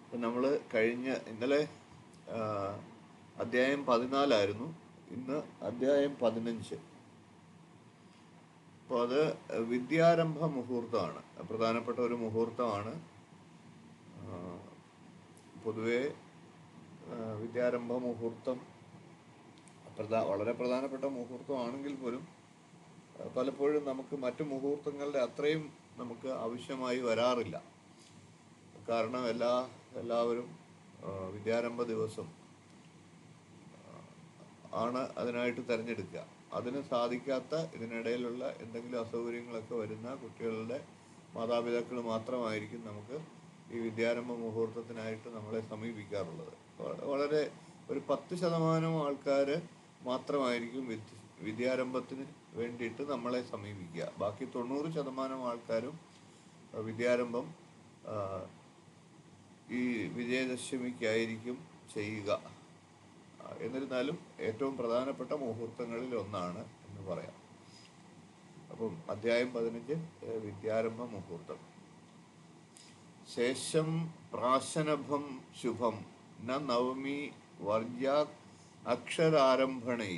ഇപ്പം നമ്മൾ ഇന്നലെ ആ, അധ്യായം 14 ഇന്ന് അധ്യായം 15. അപ്പോൾ അത് വിദ്യാരംഭ മുഹൂർത്തമാണ്, പ്രധാനപ്പെട്ട ഒരു മുഹൂർത്തമാണ്. ആ, പൊതുവേ വിദ്യാരംഭ മുഹൂർത്തം വളരെ പ്രധാനപ്പെട്ട മുഹൂർത്തമാണെങ്കിൽ പോലും പലപ്പോഴും നമുക്ക് മറ്റു മുഹൂർത്തങ്ങളുടെ അത്രയും നമുക്ക് ആവശ്യമായി വരാറില്ല. കാരണം എല്ലാവരും വിദ്യാരംഭ ദിവസം ആണ് അതിനായിട്ട് തിരഞ്ഞെടുക്കുക. അതിന് സാധിക്കാത്ത, ഇതിനിടയിലുള്ള എന്തെങ്കിലും അസൗകര്യങ്ങളൊക്കെ വരുന്ന കുട്ടികളുടെ മാതാപിതാക്കൾ മാത്രമായിരിക്കും നമുക്ക് ഈ വിദ്യാരംഭ മുഹൂർത്തത്തിനായിട്ട് നമ്മളെ സമീപിക്കാറുള്ളത്. വളരെ ഒരു 10% ആൾക്കാർ മാത്രമായിരിക്കും വിദ്യാരംഭത്തിന് വേണ്ടിയിട്ട് നമ്മളെ സമീപിക്കുക. ബാക്കി 90% ആൾക്കാരും വിദ്യാരംഭം ഈ വിജയദശമിക്കായിരിക്കും ചെയ്യുക. എന്നിരുന്നാലും ഏറ്റവും പ്രധാനപ്പെട്ട മുഹൂർത്തങ്ങളിൽ ഒന്നാണ് എന്ന് പറയാം. അപ്പം അധ്യായം 15 വിദ്യാരംഭ മുഹൂർത്തം. ശേഷം പ്രാശനഭം ശുഭം ന നവമി വർജ്യ അക്ഷരാരംഭണൈ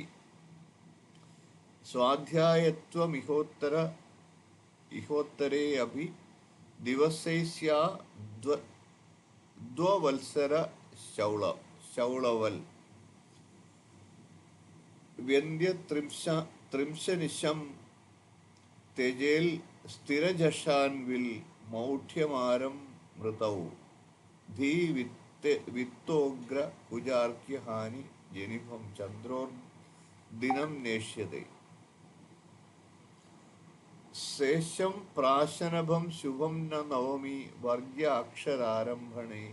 സ്വാധ്യായത്വമിഹോത്തരേ അഭി ദിവസൈസ്യാ ദ്വവത്സര ശൗളവൽ വ്യന്ധ്യത്രിംശനിശം തെജേൽ സ്ഥിരജഷാൻവിൽ മൗഢ്യമാരം മൃതൗ ധീ വിത്തോഗ്ര കുജാർക്യഹാനി ജനിഭം ചന്ദ്രോർദിനം നേഷ്യതേ. ശേഷം പ്രാശനഭം ശുഭം ന നവമി വർഗ്യ അക്ഷരാരംഭണേ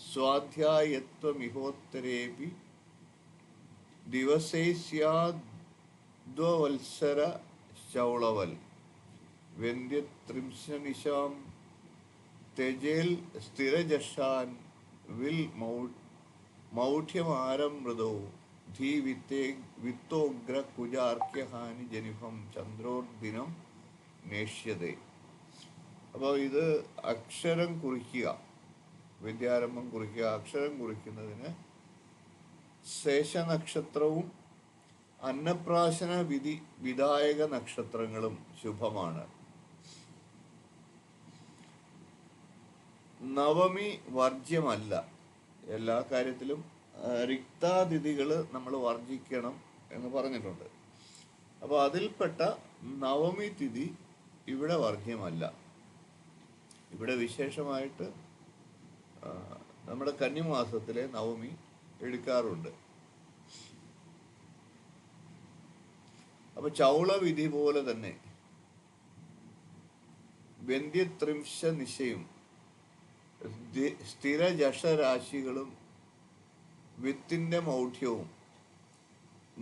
സ്വാധ്യായത്വമിഹോത്തരേപി ദിവസൈസ്യാദ്വത്സര ശൗളവൽ വ്യന്ധ്യത്രിംശനിശാം തെജേൽ സ്ഥിരജഷാൻ വിൽ മൗഢ്യമാരം മൃദോ ധീ വിത്തോഗ്ര കുജാർക്യഹാനി ജനിഭം ചന്ദ്രോർദിനം നേഷ്യതേ. അപ്പോൾ ഇത് അക്ഷരം കുറിക്കുക, വിദ്യാരംഭം കുറിക്കുക. അക്ഷരം കുറിക്കുന്നതിന് ശേഷനക്ഷത്രവും അന്നപ്രാശന വിധായക നക്ഷത്രങ്ങളും ശുഭമാണ്. നവമി വർജ്യമല്ല. എല്ലാ കാര്യത്തിലും റിക്താതിഥികൾ നമ്മൾ വർജിക്കണം എന്ന് പറഞ്ഞിട്ടുണ്ട്. അപ്പോൾ അതിൽപ്പെട്ട നവമി തിഥി ഇവിടെ വർജ്യമല്ല. ഇവിടെ വിശേഷമായിട്ട് നമ്മുടെ കന്നിമാസത്തിലെ നവമി എടുക്കാറുണ്ട്. അപ്പൊ ചൗളവിധി പോലെ തന്നെ വ്യന്ധ്യത്രിംശ നിശയും സ്ഥിരജഷരാശികളും വിത്തിന്റെ മൗഢ്യവും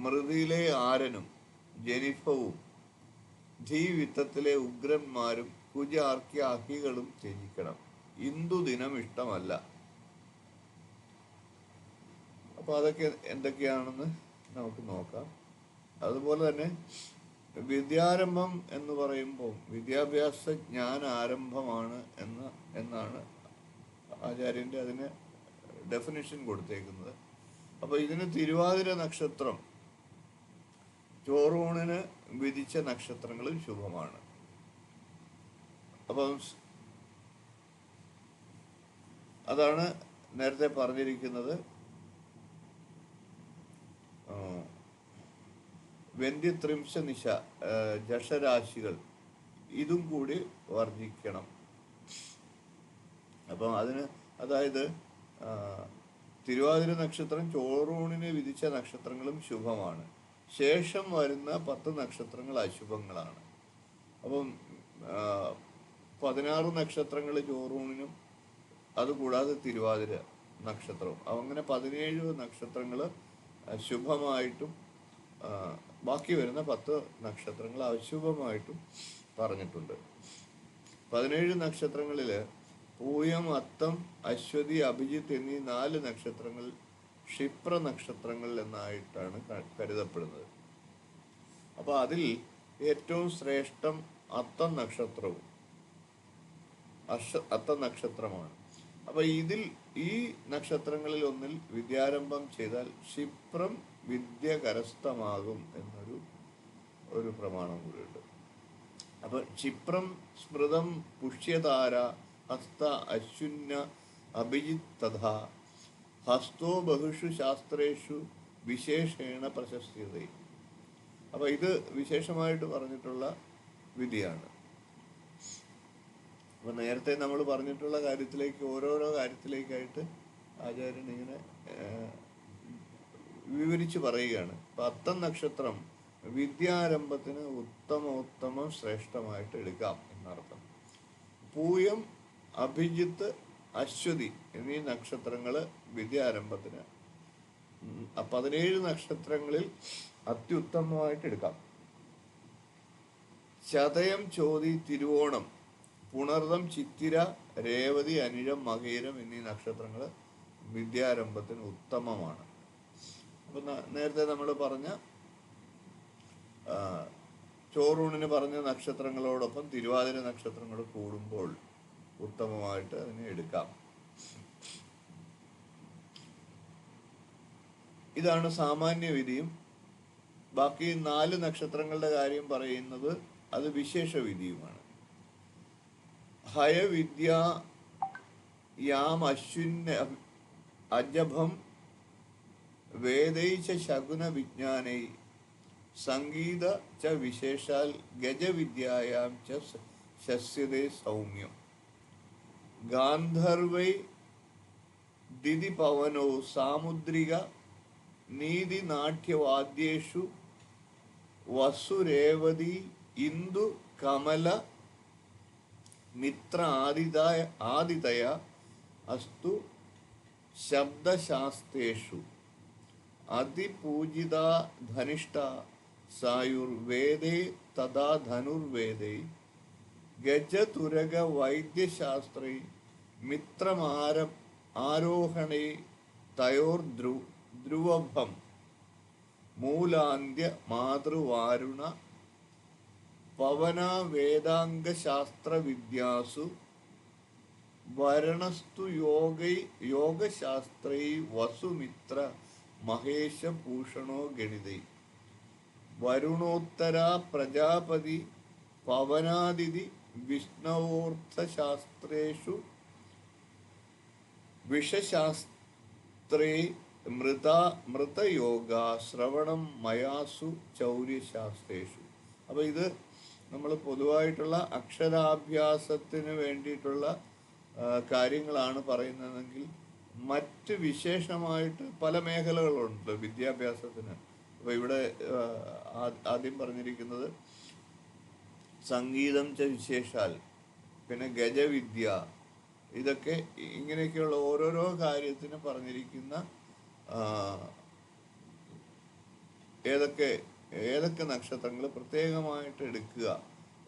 മൃതിയിലെ ആരനും ജനിഫവും ധീവിത്തത്തിലെ ഉഗ്രന്മാരും കുജാർക്യാഹികളും ത്യജിക്കണം. ഇന്ദുദിനം ഇഷ്ടമല്ല. അപ്പൊ അതൊക്കെ എന്തൊക്കെയാണെന്ന് നമുക്ക് നോക്കാം. അതുപോലെ തന്നെ വിദ്യാരംഭം എന്ന് പറയുമ്പോൾ വിദ്യാഭ്യാസ ജ്ഞാനാരംഭമാണ് എന്നാണ് ആചാര്യൻ്റെ അതിന് ഡെഫിനിഷൻ കൊടുത്തേക്കുന്നത്. അപ്പോൾ ഇതിന് തിരുവാതിര നക്ഷത്രം, ചോറൂണിന് വിധിച്ച നക്ഷത്രങ്ങളും ശുഭമാണ്. അപ്പം അതാണ് നേരത്തെ പറഞ്ഞിരിക്കുന്നത്. വ്യന്ധ്യത്രിംശ നിശ ജഷരാശികൾ ഇതും കൂടി വർജിക്കണം. അപ്പം അതായത് തിരുവാതിര നക്ഷത്രം ചോറൂണിന് വിധിച്ച നക്ഷത്രങ്ങളും ശുഭമാണ്. ശേഷം വരുന്ന 10 നക്ഷത്രങ്ങൾ അശുഭങ്ങളാണ്. അപ്പം 16 നക്ഷത്രങ്ങൾ ചോറൂണിനും അതുകൂടാതെ തിരുവാതിര നക്ഷത്രവും, അങ്ങനെ 17 നക്ഷത്രങ്ങൾ ശുഭമായിട്ടും ബാക്കി വരുന്ന 10 നക്ഷത്രങ്ങൾ അശുഭമായിട്ടും പറഞ്ഞിട്ടുണ്ട്. 17 നക്ഷത്രങ്ങളിൽ പൂയം, അത്തം, അശ്വതി, അഭിജിത്ത് എന്നീ 4 നക്ഷത്രങ്ങൾ ക്ഷിപ്ര നക്ഷത്രങ്ങൾ എന്നായിട്ടാണ് കരുതപ്പെടുന്നത്. അപ്പോൾ അതിൽ ഏറ്റവും ശ്രേഷ്ഠം അത്തം നക്ഷത്രമാണ്. അപ്പോൾ ഈ നക്ഷത്രങ്ങളിൽ ഒന്നിൽ വിദ്യാരംഭം ചെയ്താൽ ക്ഷിപ്രം വിദ്യ കരസ്ഥമാകും ഒരു പ്രമാണം കൂടിയുണ്ട്. അപ്പോൾ ക്ഷിപ്രം സ്മൃതം പുഷ്യതാര ഹസ്ത അശ്വിന്യ അഭിജിത് തഥാ ഹസ്തോ ബഹുഷു ശാസ്ത്രേഷു വിശേഷേണ പ്രശസ്യത. അപ്പോൾ ഇത് വിശേഷമായിട്ട് പറഞ്ഞിട്ടുള്ള വിധിയാണ്. അപ്പോൾ നേരത്തെ നമ്മൾ പറഞ്ഞിട്ടുള്ള കാര്യത്തിലേക്ക് ഓരോരോ കാര്യത്തിലേക്കായിട്ട് ആചാര്യൻ ഇങ്ങനെ വിവരിച്ച് പറയുകയാണ്. പത്തം നക്ഷത്രം വിദ്യാരംഭത്തിന് ഉത്തമോത്തമം ശ്രേഷ്ഠമായിട്ട് എടുക്കാം എന്നർത്ഥം. പൂയം, അഭിജിത്ത്, അശ്വതി എന്നീ നക്ഷത്രങ്ങൾ വിദ്യാരംഭത്തിന് 17 നക്ഷത്രങ്ങളിൽ അത്യുത്തമമായിട്ട് എടുക്കാം. ചതയം, ചോതി, തിരുവോണം, പുണർദം, ചിത്തിര, രേവതി, അനിഴം, മകീരം എന്നീ നക്ഷത്രങ്ങൾ വിദ്യാരംഭത്തിന് ഉത്തമമാണ്. അപ്പം നേരത്തെ നമ്മൾ പറഞ്ഞ ചോറൂണിന് പറഞ്ഞ നക്ഷത്രങ്ങളോടൊപ്പം തിരുവാതിര നക്ഷത്രങ്ങൾ കൂടുമ്പോൾ ഉത്തമമായിട്ട് അതിനെ എടുക്കാം. ഇതാണ് സാമാന്യ വിധിയും. ബാക്കി 4 നക്ഷത്രങ്ങളുടെ കാര്യം പറയുന്നത് അത് വിശേഷ വിധിയുമാണ്. ഹയവിദ്യ യാം അശ്വിന് അജഭം വേദൈ ച ശകുന വിജ്ഞാനൈ സംഗീത ച വിശേഷാൽ ഗജവിദ്യായാം ച ശസ്യതേ സൗമ്യം ഗാന്ധർവൈ ദിതി പവനോ സാമുദ്രിക നീതി നാട്യവാദ്യേഷു വസുരേവതി ഇന്ദു കമല മിത്ര ആദിതയ അസ്തു ശബ്ദശാസ്ത്രേഷു അതിപൂജിത ധനിഷ്ഠ സായുർവേദേ തഥാ ധനുർവേദേ ഗജതുരക വൈദ്യശാസ്ത്രേ മിത്രമാരോഹണേ തയോർ ധ്രുവഭം മൂലാന്ത്യ മാതൃവാരുണ പവന വേദാംഗശാസ്ത്ര വിദ്യാസു വരണസ്തു യോഗശാസ്ത്രൈ വസുമിത്ര മഹേശ ഭൂഷണോ ഗണിതൈ വരുണോത്തര പ്രജാപതി പവനാദിതി വിഷ്ണവോർത്ഥശാസ്ത്രേഷു വിഷശാസ്ത്രേ മൃതയോഗ ശ്രവണം മയാസു ചൗര്യശാസ്ത്രേഷു. അപ്പോൾ ഇത് നമ്മൾ പൊതുവായിട്ടുള്ള അക്ഷരാഭ്യാസത്തിന് വേണ്ടിയിട്ടുള്ള കാര്യങ്ങളാണ് പറയുന്നതെങ്കിൽ മറ്റ് വിശേഷമായിട്ട് പല മേഖലകളുണ്ട് വിദ്യാഭ്യാസത്തിന്. അപ്പോൾ ഇവിടെ ആദ്യം പറഞ്ഞിരിക്കുന്നത് സംഗീതം ച വിശേഷാൽ, പിന്നെ ഗജവിദ്യ, ഇതൊക്കെ ഇങ്ങനെയൊക്കെയുള്ള ഓരോരോ കാര്യത്തിന് പറഞ്ഞിരിക്കുന്ന ഏതൊക്കെ നക്ഷത്രങ്ങൾ പ്രത്യേകമായിട്ട്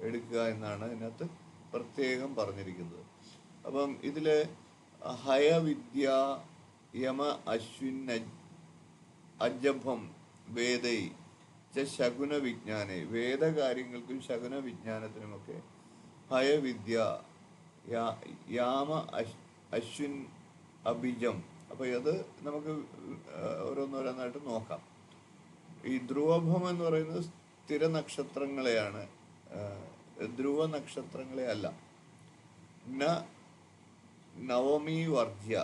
എടുക്കുക എന്നാണ് ഇതിനകത്ത് പ്രത്യേകം പറഞ്ഞിരിക്കുന്നത്. അപ്പം ഇതിൽ ഹയവിദ്യ യമ അശ്വിൻ അജഭം വേദൈ ച ശകുന വിജ്ഞാനെ, വേദകാര്യങ്ങൾക്കും ശകുന വിജ്ഞാനത്തിനുമൊക്കെ ഹയവിദ്യ യാമ അശ്വിൻ അഭിജം. അപ്പോൾ അത് നമുക്ക് ഓരോന്നോരോന്നായിട്ട് നോക്കാം. ഈ ധ്രുവഭം എന്ന് പറയുന്നത് സ്ഥിര നക്ഷത്രങ്ങളെയാണ്, ധ്രുവ നക്ഷത്രങ്ങളെ അല്ല. നവമി വർജ്യ.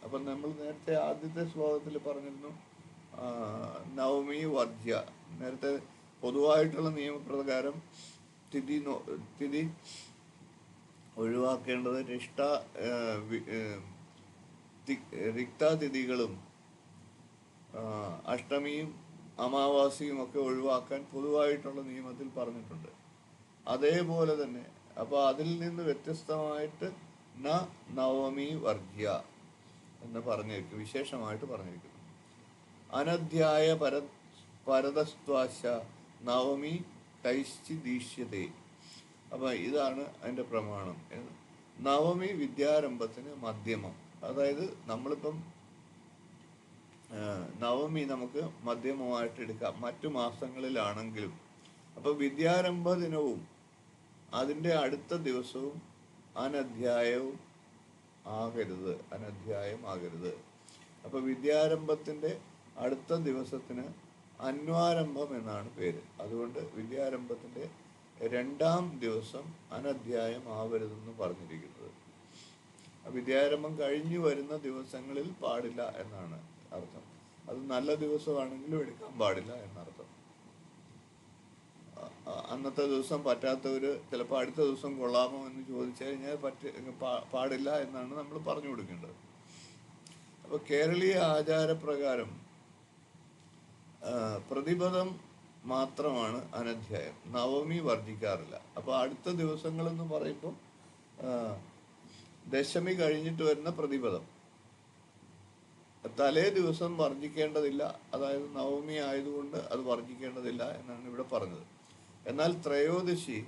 അപ്പം നമ്മൾ നേരത്തെ ആദ്യത്തെ ശ്ലോകത്തിൽ പറഞ്ഞിരുന്നു നവമി വർജ്യ. നേരത്തെ പൊതുവായിട്ടുള്ള നിയമപ്രകാരം തിഥി ഒഴിവാക്കേണ്ടത് റിക്താതിഥികളും അഷ്ടമിയും അമാവാസിയും ഒക്കെ ഒഴിവാക്കാൻ പൊതുവായിട്ടുള്ള നിയമത്തിൽ പറഞ്ഞിട്ടുണ്ട്. അതേപോലെ തന്നെ അപ്പോൾ അതിൽ നിന്ന് വ്യത്യസ്തമായിട്ട് നവമി വർജ്യ എന്ന് പറഞ്ഞിരിക്കും, വിശേഷമായിട്ട് പറഞ്ഞിരിക്കുന്നു. അനധ്യായ പരതസ്ത്വാശ നവമി കൈശ്ചിദീഷ്യതേ. അപ്പം ഇതാണ് അതിൻ്റെ പ്രമാണം. നവമി വിദ്യാരംഭത്തിന് മധ്യമം. അതായത് നമ്മളിപ്പം നവമി നമുക്ക് മധ്യമമായിട്ട് എടുക്കാം മറ്റു മാസങ്ങളിലാണെങ്കിലും. അപ്പോൾ വിദ്യാരംഭ ദിനവും അതിൻ്റെ അടുത്ത ദിവസവും അനധ്യായവും ആകരുത്, അനധ്യായം ആകരുത്. അപ്പോൾ വിദ്യാരംഭത്തിൻ്റെ അടുത്ത ദിവസത്തിന് അന്വാരംഭം എന്നാണ് പേര്. അതുകൊണ്ട് വിദ്യാരംഭത്തിൻ്റെ 2-ാം ദിവസം അനധ്യായം ആവരുതെന്ന് പറഞ്ഞിരിക്കുന്നത്. വിദ്യാരംഭം കഴിഞ്ഞു വരുന്ന ദിവസങ്ങളിൽ പാടില്ല എന്നാണ് അർത്ഥം. അത് നല്ല ദിവസമാണെങ്കിലും എടുക്കാൻ പാടില്ല എന്നർത്ഥം. അന്നത്തെ ദിവസം പറ്റാത്തവർ ചിലപ്പോൾ അടുത്ത ദിവസം കൊള്ളാമോ എന്ന് ചോദിച്ചു കഴിഞ്ഞാൽ പാടില്ല എന്നാണ് നമ്മൾ പറഞ്ഞു കൊടുക്കേണ്ടത്. അപ്പോൾ കേരളീയ ആചാരപ്രകാരം പ്രതിപദം മാത്രമാണ് അനധ്യായം. നവമി വർജിക്കാറില്ല. അപ്പോൾ അടുത്ത ദിവസങ്ങളെന്ന് പറയുമ്പോൾ ദശമി കഴിഞ്ഞിട്ട് വരുന്ന പ്രതിപദം തലേ ദിവസം വർജിക്കേണ്ടതില്ല. അതായത് നവമി ആയതുകൊണ്ട് അത് വർജിക്കേണ്ടതില്ല എന്നാണ് ഇവിടെ പറഞ്ഞത്. എന്നാൽ ത്രയോദശി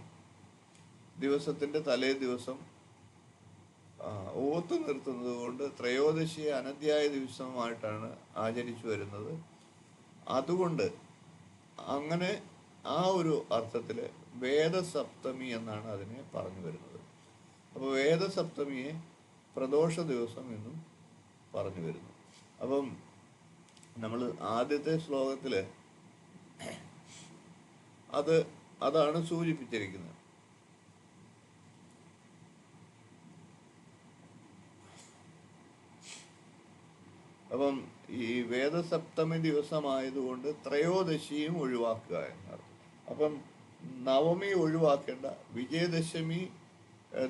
ദിവസത്തിൻ്റെ തലേ ദിവസം ഓത്തു നിർത്തുന്നത് കൊണ്ട് ത്രയോദശിയെ അനധ്യായ ദിവസമായിട്ടാണ് ആചരിച്ചു വരുന്നത്. അതുകൊണ്ട് അങ്ങനെ ആ ഒരു അർത്ഥത്തിൽ വേദസപ്തമി എന്നാണ് അതിനെ പറഞ്ഞു വരുന്നത്. അപ്പോൾ വേദസപ്തമിയെ പ്രദോഷ ദിവസം എന്നും പറഞ്ഞു വരുന്നു. അപ്പം നമ്മൾ ആദ്യത്തെ ശ്ലോകത്തിൽ അതാണ് സൂചിപ്പിച്ചിരിക്കുന്നത്. അപ്പം ഈ വേദസപ്തമി ദിവസമായതുകൊണ്ട് ത്രയോദശിയും ഒഴിവാക്കുക എന്നർത്ഥം. അപ്പം നവമി ഒഴിവാക്കേണ്ട, വിജയദശമി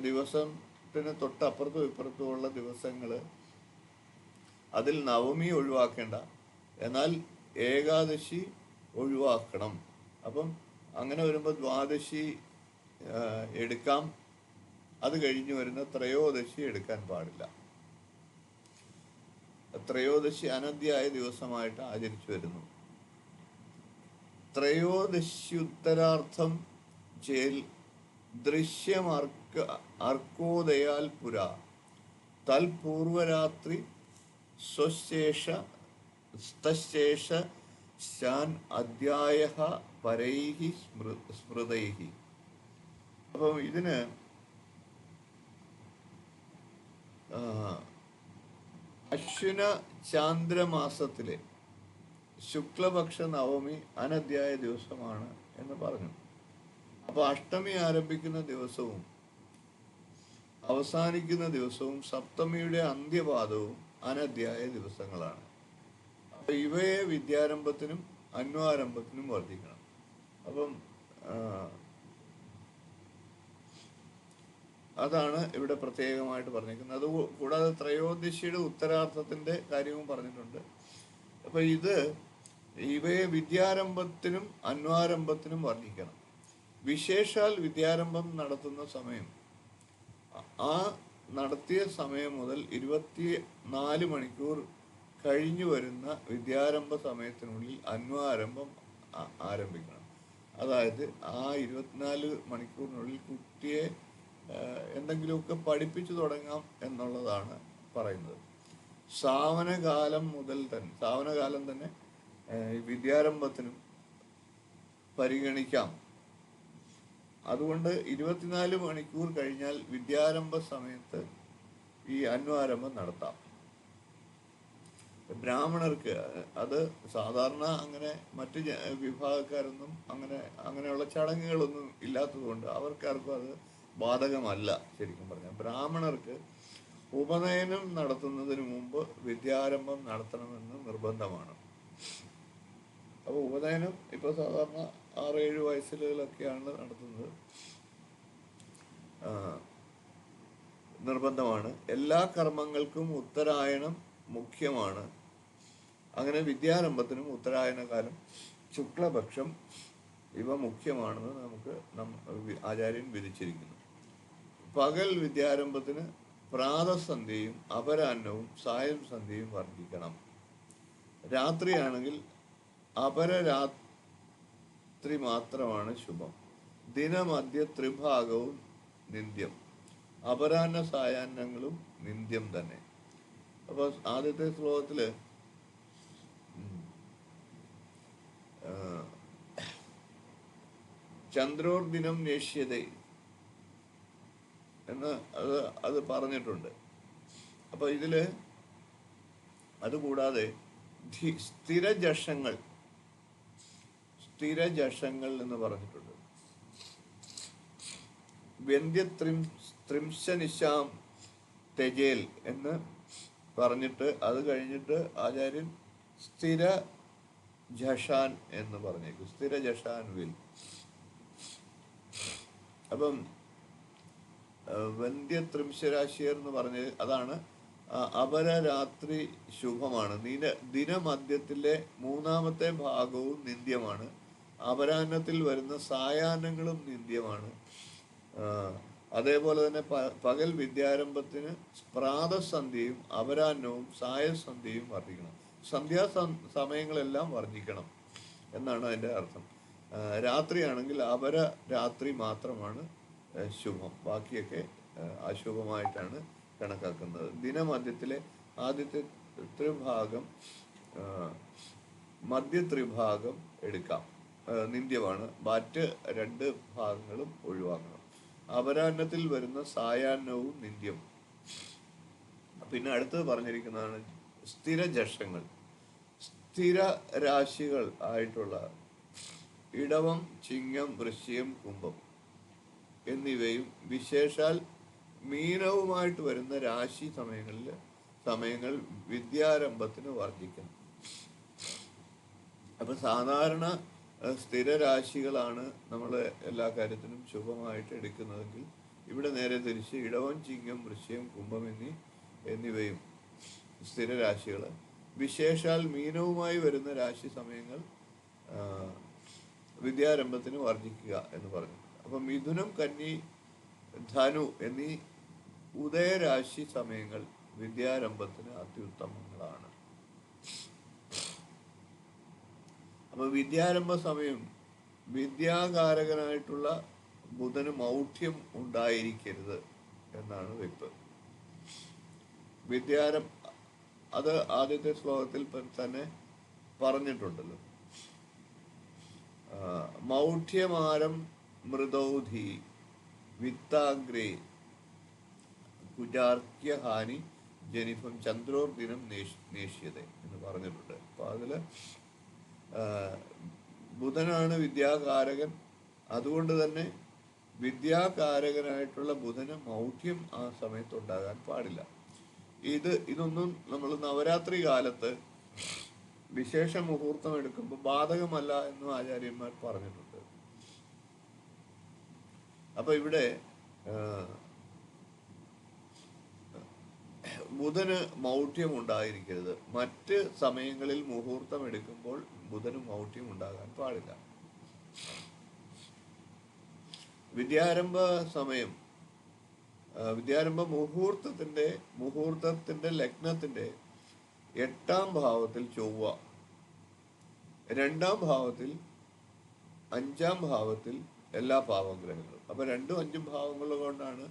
ദിവസത്തിന് തൊട്ടപ്പുറത്തും ഇപ്പുറത്തുമുള്ള ദിവസങ്ങൾ അതിൽ നവമി ഒഴിവാക്കേണ്ട, എന്നാൽ ഏകാദശി ഒഴിവാക്കണം. അപ്പം അങ്ങനെ വരുമ്പോൾ ദ്വാദശി എടുക്കാം, അത് കഴിഞ്ഞ് വരുന്ന ത്രയോദശി എടുക്കാൻ പാടില്ല. ത്രയോദശി അനധ്യായ ദിവസമായിട്ട് ആചരിച്ചു വരുന്നു. ത്രയോദശ്യുത്തരാർത്ഥം ചേൽ അർക്കോദയാൽ പുര തൽപൂർവരാത്രി സ്വശേഷ ശാൻ അധ്യായഃ പരൈഹി സ്മൃതൈഹി. അപ്പം ഇതിന് അശ്വിന ചാന്ദ്രമാസത്തിലെ ശുക്ലപക്ഷ നവമി അനധ്യായ ദിവസമാണ് എന്ന് പറഞ്ഞു. അപ്പോൾ അഷ്ടമി ആരംഭിക്കുന്ന ദിവസവും അവസാനിക്കുന്ന ദിവസവും സപ്തമിയുടെ അന്ത്യപാദവും അനധ്യായ ദിവസങ്ങളാണ്. അപ്പോൾ ഇവയെ വിദ്യാരംഭത്തിനും അന്വാരംഭത്തിനും വർദ്ധിക്കണം. അപ്പം അതാണ് ഇവിടെ പ്രത്യേകമായിട്ട് പറഞ്ഞിരിക്കുന്നത്. അത് കൂടാതെ ത്രയോദശിയുടെ ഉത്തരാർത്ഥത്തിൻ്റെ കാര്യവും പറഞ്ഞിട്ടുണ്ട്. അപ്പോൾ ഇവയെ വിദ്യാരംഭത്തിനും അന്വാരംഭത്തിനും വർദ്ധിക്കണം. വിശേഷാൽ വിദ്യാരംഭം നടത്തുന്ന സമയം ആ നടത്തിയ സമയം മുതൽ 24 മണിക്കൂർ കഴിഞ്ഞു വരുന്ന വിദ്യാരംഭ സമയത്തിനുള്ളിൽ അന്വാരംഭം ആരംഭിക്കണം. അതായത് ആ 24 മണിക്കൂറിനുള്ളിൽ കുട്ടിയെ എന്തെങ്കിലുമൊക്കെ പഠിപ്പിച്ചു തുടങ്ങാം എന്നുള്ളതാണ് പറയുന്നത്. സാവനകാലം തന്നെ വിദ്യാരംഭത്തിനും പരിഗണിക്കാം. അതുകൊണ്ട് 24 മണിക്കൂർ കഴിഞ്ഞാൽ വിദ്യാരംഭ സമയത്ത് ഈ അന്വാരംഭം നടത്താം. ബ്രാഹ്മണർക്ക് അത് സാധാരണ അങ്ങനെ മറ്റ് വിഭാഗക്കാരൊന്നും അങ്ങനെയുള്ള ചടങ്ങുകളൊന്നും ഇല്ലാത്തതുകൊണ്ട് അവർക്കാർക്കും അത് ബാധകമല്ല. ശരിക്കും പറഞ്ഞാൽ ബ്രാഹ്മണർക്ക് ഉപനയനം നടത്തുന്നതിന് മുമ്പ് വിദ്യാരംഭം നടത്തണമെന്ന് നിർബന്ധമാണ്. അപ്പോൾ ഉപനയനം ഇപ്പോൾ സാധാരണ 6-7 വയസ്സിലൊക്കെയാണ് നടത്തുന്നത്. നിർബന്ധമാണ്. എല്ലാ കർമ്മങ്ങൾക്കും ഉത്തരായണം മുഖ്യമാണ്. അങ്ങനെ വിദ്യാരംഭത്തിനും ഉത്തരായനകാലം, ശുക്ലപക്ഷം ഇവ മുഖ്യമാണെന്ന് നമുക്ക് ആചാര്യൻ വിധിച്ചിരിക്കുന്നു. പകൽ വിദ്യാരംഭത്തിന് പ്രാതസന്ധ്യയും അപരാഹ്നവും സായം സന്ധ്യയും വർദ്ധിക്കണം. രാത്രിയാണെങ്കിൽ അപരരാത്രി മാത്രമാണ് ശുഭം. ദിനമധ്യ ത്രിഭാഗവും നിന്ദ്യം, അപരാഹ്ന സായാഹ്നങ്ങളും നിന്ദ്യം തന്നെ. അപ്പോൾ ആദ്യത്തെ ശ്ലോകത്തിൽ ചന്ദ്രോർദിനം നേഷ്യതേ എന്ന് അത് പറഞ്ഞിട്ടുണ്ട്. അപ്പോൾ ഇതിൽ അതുകൂടാതെ സ്ഥിരജഷങ്ങൾ എന്ന് പറഞ്ഞിട്ടുണ്ട്. ത്രിംശനിശാം തെജേൽ എന്ന് പറഞ്ഞിട്ട് അത് കഴിഞ്ഞിട്ട് ആചാര്യൻ സ്ഥിര ജഷാൻ എന്ന് പറഞ്ഞേക്കും. സ്ഥിര ജഷാൻ വിൽ. അപ്പം വന്ധ്യത്രിംശരാശിയർ എന്ന് പറഞ്ഞത് അതാണ്. അപരരാത്രി ശുഭമാണ്. ദിനമധ്യത്തിലെ മൂന്നാമത്തെ ഭാഗവും നിന്ദ്യമാണ്. അപരാഹ്നത്തിൽ വരുന്ന സായാഹ്നങ്ങളും നിന്ദ്യമാണ്. അതേപോലെ തന്നെ പകൽ വിദ്യാരംഭത്തിന് പ്രാതസന്ധ്യയും അപരാഹ്നവും സായസന്ധ്യയും വർദ്ധിക്കണം. സമയങ്ങളെല്ലാം വർദ്ധിക്കണം എന്നാണ് അതിൻ്റെ അർത്ഥം. രാത്രിയാണെങ്കിൽ അപരരാത്രി മാത്രമാണ് ശുഭം, ബാക്കിയൊക്കെ അശുഭമായിട്ടാണ് കണക്കാക്കുന്നത്. ദിനമധ്യത്തിലെ ആദ്യത്തെ ത്രിഭാഗം മധ്യ ത്രിഭാഗം എടുക്കാം, നിന്ദ്യമാണ്. മറ്റ് 2 ഭാഗങ്ങളും ഒഴിവാക്കണം. അപരാഹ്നത്തിൽ വരുന്ന സായാഹ്നവും നിന്ദ്യം. പിന്നെ അടുത്തത് പറഞ്ഞിരിക്കുന്നതാണ് സ്ഥിരജഷങ്ങൾ. സ്ഥിര രാശികൾ ആയിട്ടുള്ള ഇടവം, ചിങ്ങം, വൃശ്ചികം, കുംഭം എന്നിവയും വിശേഷാൽ മീനവുമായിട്ട് വരുന്ന രാശി സമയങ്ങൾ വിദ്യാരംഭത്തിന് വർദ്ധിക്കണം. അപ്പൊ സാധാരണ സ്ഥിരരാശികളാണ് നമ്മൾ എല്ലാ കാര്യത്തിനും ശുഭമായിട്ട് എടുക്കുന്നതെങ്കിൽ ഇവിടെ നേരെ തിരിച്ച് ഇടവം, ചിങ്ങം, വൃശ്ചികം, കുംഭം എന്നിവയും സ്ഥിരരാശികൾ. വിശേഷാൽ മീനവുമായി വരുന്ന രാശി സമയങ്ങൾ വിദ്യാരംഭത്തിന് വർദ്ധിക്കുക എന്ന് പറഞ്ഞു. അപ്പം മിഥുനം, കന്നി, ധനു എന്നീ ഉദയരാശി സമയങ്ങൾ വിദ്യാരംഭത്തിന് അത്യുത്തമങ്ങളാണ്. അപ്പൊ വിദ്യാരംഭ സമയം വിദ്യാകാരകനായിട്ടുള്ള ബുധന് മൗഢ്യം ഉണ്ടായിരിക്കരുത് എന്നാണ് വെപ്പ്. അത് ആദ്യത്തെ ശ്ലോകത്തിൽ തന്നെ പറഞ്ഞിട്ടുണ്ടല്ലോ. മൗഢ്യമാരം മൃദൗധി വിത്താഗ്രേ കുജാർക്യഹാനി ജനിഫം ചന്ദ്രോർദിനം നേഷ്യത എന്ന് പറഞ്ഞിട്ടുണ്ട്. അപ്പൊ അതില് ബുധനാണ് വിദ്യാകാരകൻ. അതുകൊണ്ട് തന്നെ വിദ്യാകാരകനായിട്ടുള്ള ബുധന് മൗഢ്യം ആ സമയത്ത് ഉണ്ടാകാൻ പാടില്ല. ഇതൊന്നും നമ്മൾ നവരാത്രി കാലത്ത് വിശേഷ മുഹൂർത്തം എടുക്കുമ്പോൾ ബാധകമല്ല എന്നും ആചാര്യന്മാർ പറഞ്ഞിട്ടുണ്ട്. അപ്പൊ ഇവിടെ ബുധന് മൗഢ്യം ഉണ്ടായിരിക്കരുത്. മറ്റ് സമയങ്ങളിൽ മുഹൂർത്തം എടുക്കുമ്പോൾ ബുധന് മൗഢ്യം ഉണ്ടാകാൻ പാടില്ല. വിദ്യാരംഭ സമയം, വിദ്യാരംഭ മുഹൂർത്തത്തിന്റെ ലഗ്നത്തിന്റെ 8ാം ഭാവത്തിൽ ചൊവ്വ, 2ാം ഭാവത്തിൽ, 5ാം ഭാവത്തിൽ എല്ലാ പാവഗ്രഹങ്ങളും. അപ്പൊ 2ഉം 5ഉം ഭാവങ്ങൾ കൊണ്ടാണ്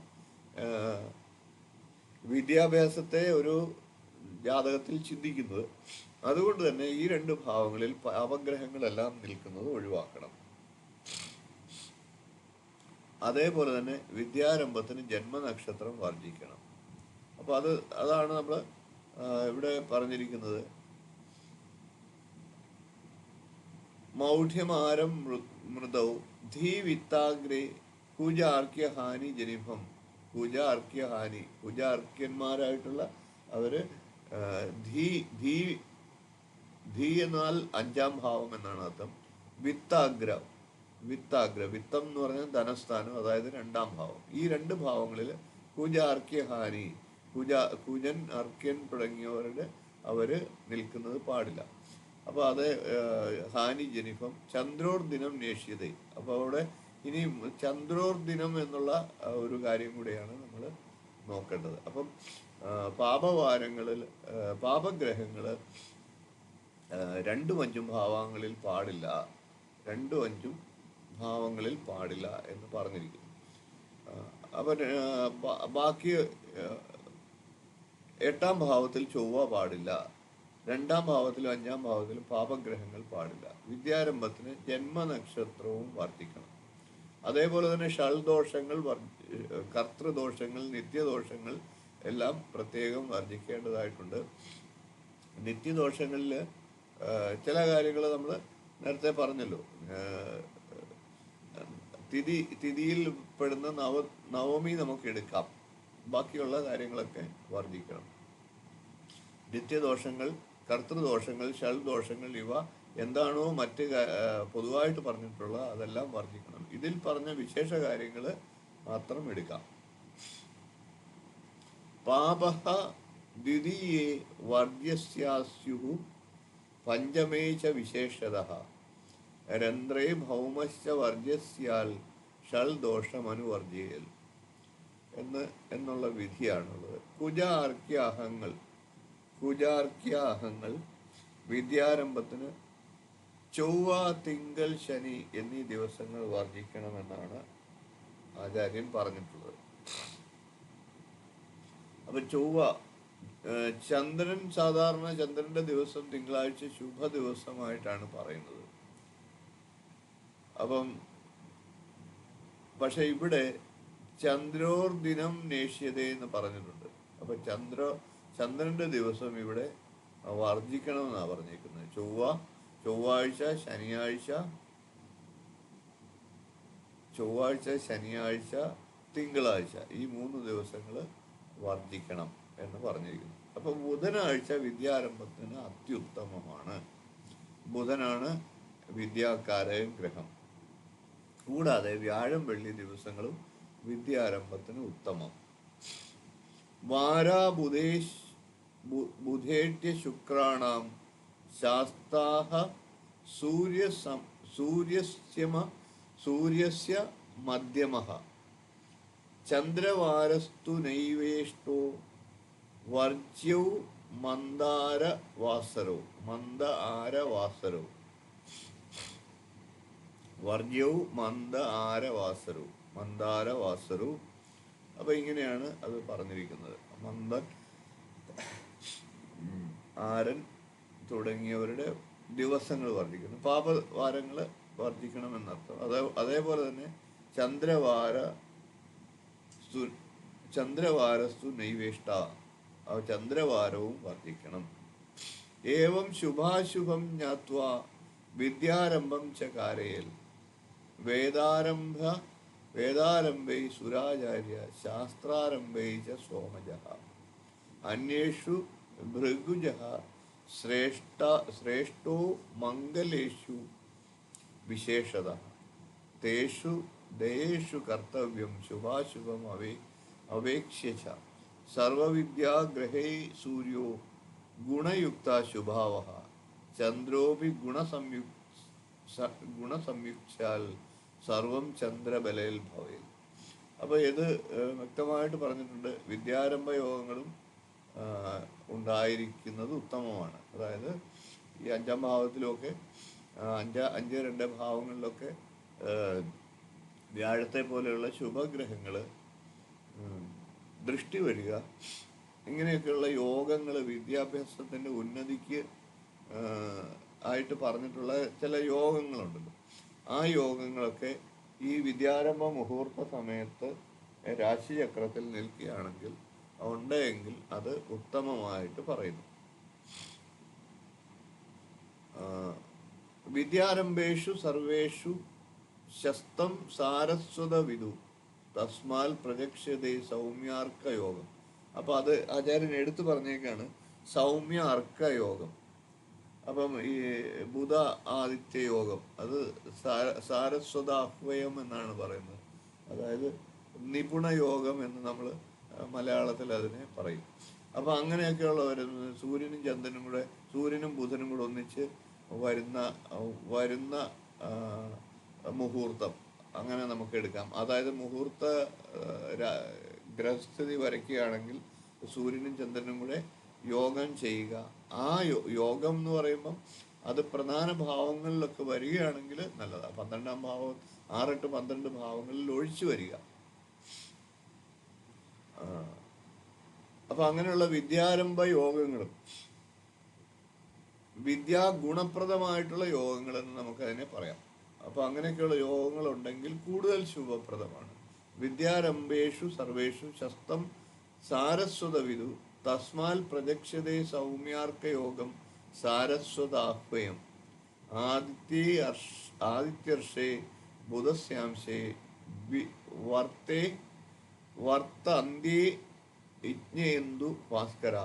വിദ്യാഭ്യാസത്തെ ഒരു ജാതകത്തിൽ ചിന്തിക്കുന്നത്. അതുകൊണ്ട് തന്നെ ഈ 2 ഭാവങ്ങളിൽ പാവഗ്രഹങ്ങളെല്ലാം നിൽക്കുന്നത് ഒഴിവാക്കണം. അതേപോലെ തന്നെ വിദ്യാരംഭത്തിന് ജന്മനക്ഷത്രം വർജിക്കണം. അപ്പൊ അതാണ് നമ്മൾ ഇവിടെ പറഞ്ഞിരിക്കുന്നത്. മൗഢ്യമാരം മൃദൗ ധീ വിത്താഗ്രേ കുജാർക്യഹാനി ജനിഭം. കുജാർക്യഹാനി, കുജാർക്യന്മാരായിട്ടുള്ള അവര് ധീ എന്നാൽ 5ാം ഭാവം എന്നാണ് അർത്ഥം. വിത്തം എന്ന് പറഞ്ഞാൽ ധനസ്ഥാനം, അതായത് 2ാം ഭാവം. ഈ 2 ഭാവങ്ങളിൽ കുജാർക്യഹാനി, കുജൻ, അർക്യൻ തുടങ്ങിയവരുടെ അവര് നിൽക്കുന്നത് പാടില്ല. അപ്പൊ അത് ഹാനി ജനിഫം ചന്ദ്രോർദിനം നേഷ്യത. അപ്പൊ അവിടെ ഇനി ചന്ദ്രോർദിനം എന്നുള്ള ഒരു കാര്യം കൂടെയാണ് നമ്മൾ നോക്കേണ്ടത്. അപ്പം പാപവാരങ്ങളിൽ പാപഗ്രഹങ്ങള് 2ഉം 5ഉം ഭാവങ്ങളിൽ പാടില്ല, 2ഉം 5ഉം ഭാവങ്ങളിൽ പാടില്ല എന്ന് പറഞ്ഞിരിക്കുന്നു. അപ്പൊ ബാക്കി 8ാം ഭാവത്തിൽ ചൊവ്വ പാടില്ല, 2ാം ഭാവത്തിലും 5ാം ഭാവത്തിലും പാപഗ്രഹങ്ങൾ പാടില്ല. വിദ്യാരംഭത്തിന് ജന്മനക്ഷത്രവും വർദ്ധിക്കണം. അതേപോലെ തന്നെ ഷൾദോഷങ്ങൾ, കർത്തൃദോഷങ്ങൾ, നിത്യദോഷങ്ങൾ എല്ലാം പ്രത്യേകം വർജിക്കേണ്ടതായിട്ടുണ്ട്. നിത്യദോഷങ്ങളിൽ ചില കാര്യങ്ങൾ നമ്മൾ നേരത്തെ പറഞ്ഞല്ലോ. തിഥിയിൽ പെടുന്ന നവമി നമുക്ക് എടുക്കാം. ബാക്കിയുള്ള കാര്യങ്ങളൊക്കെ വർജിക്കണം. നിത്യദോഷങ്ങൾ, കർത്തൃദോഷങ്ങൾ, ഷഡ്ദോഷങ്ങൾ, ഇവ എന്താണോ മറ്റ് പൊതുവായിട്ട് പറഞ്ഞിട്ടുള്ള അതെല്ലാം വർജിക്കണം. ഇതിൽ പറഞ്ഞ വിശേഷ കാര്യങ്ങൾ മാത്രം എടുക്കാം. പാപഃ ദ്വിതീയേ വർജ്യസ്യാസ്യുഃ പഞ്ചമേ ച വിശേഷതഃ രന്ധ്രേ ഭൗമശ്ച വർജ്യസ്യാൽ ഷഡ്ദോഷമനുവർജ്യേൽ എന്നുള്ള വിധിയാണുള്ളത്. കുജാർക്യാഹങ്ങൾ വിദ്യാരംഭത്തിന് ചൊവ്വ, തിങ്കൾ, ശനി എന്നീ ദിവസങ്ങൾ വർജിക്കണമെന്നാണ് ആചാര്യൻ പറഞ്ഞിട്ടുള്ളത്. അപ്പൊ ചൊവ്വ, ചന്ദ്രൻ, സാധാരണ ചന്ദ്രന്റെ ദിവസം തിങ്കളാഴ്ച ശുഭ ദിവസമായിട്ടാണ് പറയുന്നത്. അപ്പം പക്ഷെ ഇവിടെ ചന്ദ്രോർദിനം നേഷ്യത എന്ന് പറഞ്ഞിട്ടുണ്ട്. അപ്പൊ ചന്ദ്രന്റെ ദിവസം ഇവിടെ വർജിക്കണമെന്നാണ് പറഞ്ഞേക്കുന്നത്. ചൊവ്വാഴ്ച, ശനിയാഴ്ച, തിങ്കളാഴ്ച ഈ 3 ദിവസങ്ങൾ വർജിക്കണം എന്ന് പറഞ്ഞിരിക്കുന്നു. അപ്പൊ ബുധനാഴ്ച വിദ്യാരംഭത്തിന് അത്യുത്തമമാണ്. ബുധനാണ് വിദ്യാകാരകൻ ഗ്രഹം. കൂടാതെ വ്യാഴം, വെള്ളി ദിവസങ്ങളും വിദ്യാരംഭത്തിന് ഉത്തമം. ബുധേട്യ ശുക്രാണാം ശാസ്താഹ സൂര്യസ്യ മധ്യമഃ ചന്ദ്രവാരസ്തു നൈവേഷ്ടോ വർജ്യൗ മന്ദാരവാസരോ അപ്പൊ ഇങ്ങനെയാണ് അത് പറഞ്ഞിരിക്കുന്നത്. മന്ദൻ, ആരൻ തുടങ്ങിയവരുടെ ദിവസങ്ങൾ വർദ്ധിക്കുന്നു. പാപവാരങ്ങൾ വർദ്ധിക്കണമെന്നർത്ഥം. അതേപോലെ തന്നെ ചന്ദ്രവാരസ്തു നൈവേഷ്ട, ചന്ദ്രവാരവും വർദ്ധിക്കണം. ഏവം ശുഭാശുഭം ജ്ഞാത്വാ വിദ്യാരംഭം ച കാരയേൽ വേദാരംഭൈ സുരാചാര്യ ശാസ്ത്രാരംഭൈ ച സോമജഃ അന്യേഷു ഭൃഗുജഃ ശ്രേഷ്ഠോ മംഗലേഷു വിശേഷതഃ തേഷു ദയേഷു കർത്തവ്യം ശുഭാശുഭം അവേക്ഷ്യ ച സർവവിദ്യാഗ്രഹൈ സൂര്യോ ഗുണയുക്ത ശുഭാവഃ ചന്ദ്രോപി ഗുണസംയുക്താൽ സർവം ചന്ദ്രബലയിൽ ഭവേൽ. അപ്പോൾ ഇത് വ്യക്തമായിട്ട് പറഞ്ഞിട്ടുണ്ട്. വിദ്യാരംഭ യോഗങ്ങളും ഉണ്ടായിരിക്കുന്നത് ഉത്തമമാണ്. അതായത് ഈ 5-ാം ഭാവത്തിലൊക്കെ 5-2 ഭാവങ്ങളിലൊക്കെ വ്യാഴത്തെ പോലെയുള്ള ശുഭഗ്രഹങ്ങൾ ദൃഷ്ടി വരിക, ഇങ്ങനെയൊക്കെയുള്ള യോഗങ്ങൾ വിദ്യാഭ്യാസത്തിൻ്റെ ഉന്നതിക്ക് ആയിട്ട് പറഞ്ഞിട്ടുള്ള ചില യോഗങ്ങളുണ്ടല്ലോ. ആ യോഗങ്ങളൊക്കെ ഈ വിദ്യാരംഭ മുഹൂർത്ത സമയത്ത് രാശിചക്രത്തിൽ നിൽക്കുകയാണെങ്കിൽ ഉണ്ടെങ്കിൽ അത് ഉത്തമമായിട്ട് പറയുന്നു. വിദ്യാരംഭേഷു സർവേഷു ശസ്തം സാരസ്വത വിദു തസ്മാൽ പ്രജക്ഷ്യതേ സൗമ്യാർക്ക യോഗം. അപ്പോൾ അത് ആചാര്യൻ എടുത്തു പറഞ്ഞേക്കാണ് സൗമ്യ അർക്ക യോഗം. അപ്പം ഈ ബുധ ആദിത്യ യോഗം അത് സാരസ്വതാഹ്വയം എന്നാണ് പറയുന്നത്. അതായത് നിപുണ യോഗം എന്ന് നമ്മൾ മലയാളത്തിൽ അതിനെ പറയും. അപ്പം അങ്ങനെയൊക്കെയുള്ള സൂര്യനും ബുധനും കൂടെ ഒന്നിച്ച് വരുന്ന മുഹൂർത്തം അങ്ങനെ നമുക്ക് എടുക്കാം. അതായത് മുഹൂർത്ത ഗ്രഹസ്ഥിതി വരയ്ക്കുകയാണെങ്കിൽ സൂര്യനും ചന്ദ്രനും കൂടെ യോഗം ചെയ്യുക. ആ യോഗം എന്ന് പറയുമ്പം അത് പ്രധാന ഭാവങ്ങളിലൊക്കെ വരികയാണെങ്കിൽ നല്ലതാണ്. 12-ാം ഭാവം 6-8-12 ഭാവങ്ങളിൽ ഒഴിച്ചു വരിക. അപ്പൊ അങ്ങനെയുള്ള വിദ്യാരംഭ യോഗങ്ങളും ഗുണപ്രദമായിട്ടുള്ള യോഗങ്ങൾ എന്ന് നമുക്കതിനെ പറയാം. അപ്പൊ അങ്ങനെയൊക്കെയുള്ള യോഗങ്ങൾ ഉണ്ടെങ്കിൽ കൂടുതൽ ശുഭപ്രദമാണ്. വിദ്യാരംഭേഷു സർവേഷു ശസ്തം സാരസ്വത വിദു തസ്മാൽ പ്രജക്ഷ്യതേ സൗമ്യാർക്കയോഗം സാരസ്വതാഹ്വയം ആദിത്യർഷേ ബുധസ്യാംശേ വർത്തേ വർത്ത അന്ത്യേ യജ്ഞേന്ദു ഭാസ്കര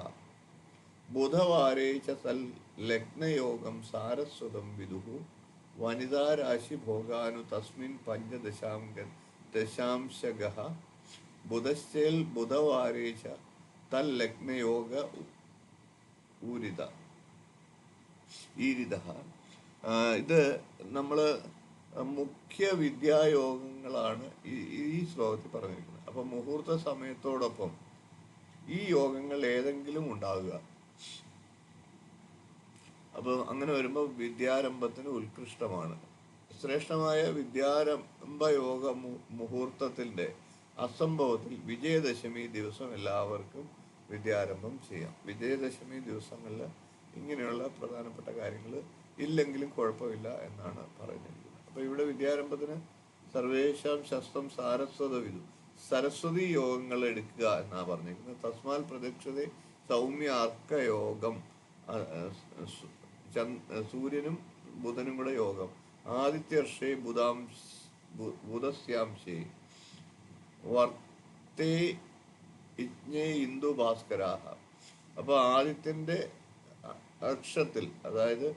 ബുധവാരേ ച സൽ ലഗ്നയോഗം സാരസ്വതം വിദുഃ വനിതാരാശി ഭോഗാനു തസ്മിൻ ദശാംശഗഃ ബുധശ്ചേൽ ബുധവാരേ ച തൽ ലഗ്നയോഗ ഈരിതഃ. ഇത് നമ്മൾ മുഖ്യ വിദ്യായോഗങ്ങളാണ് ഈ ശ്ലോകത്തിൽ പറഞ്ഞിരിക്കുന്നത്. അപ്പം മുഹൂർത്ത സമയത്തോടൊപ്പം ഈ യോഗങ്ങൾ ഏതെങ്കിലും ഉണ്ടാകുക. അപ്പോൾ അങ്ങനെ വരുമ്പോൾ വിദ്യാരംഭത്തിന് ഉത്കൃഷ്ടമാണ്. ശ്രേഷ്ഠമായ വിദ്യാരംഭ യോഗ മുഹൂർത്തത്തിൻ്റെ അസംഭവത്തിൽ വിജയദശമി ദിവസം എല്ലാവർക്കും വിദ്യാരംഭം ചെയ്യാം. വിജയദശമി ദിവസങ്ങളിൽ ഇങ്ങനെയുള്ള പ്രധാനപ്പെട്ട കാര്യങ്ങൾ ഇല്ലെങ്കിലും കുഴപ്പമില്ല എന്നാണ് പറഞ്ഞിരിക്കുന്നത്. അപ്പോൾ ഇവിടെ വിദ്യാരംഭത്തിന് സർവേഷാം ശസ്ത്രം സാരസ്വത വിധു സരസ്വതി യോഗങ്ങൾ എടുക്കുക എന്നാണ് പറഞ്ഞിരിക്കുന്നത്. തസ്മാൽ പ്രദക്ഷിത സൗമ്യ അർക്കയോഗം, സൂര്യനും ബുധനും കൂടെ യോഗം, ആദിത്യർഷേ ബുധസ്യാംശേ വർത്തേ യജ്ഞേ ഇന്ദു ഭാസ്കരാഹ. അപ്പോൾ ആദിത്യൻ്റെ അക്ഷത്തിൽ, അതായത്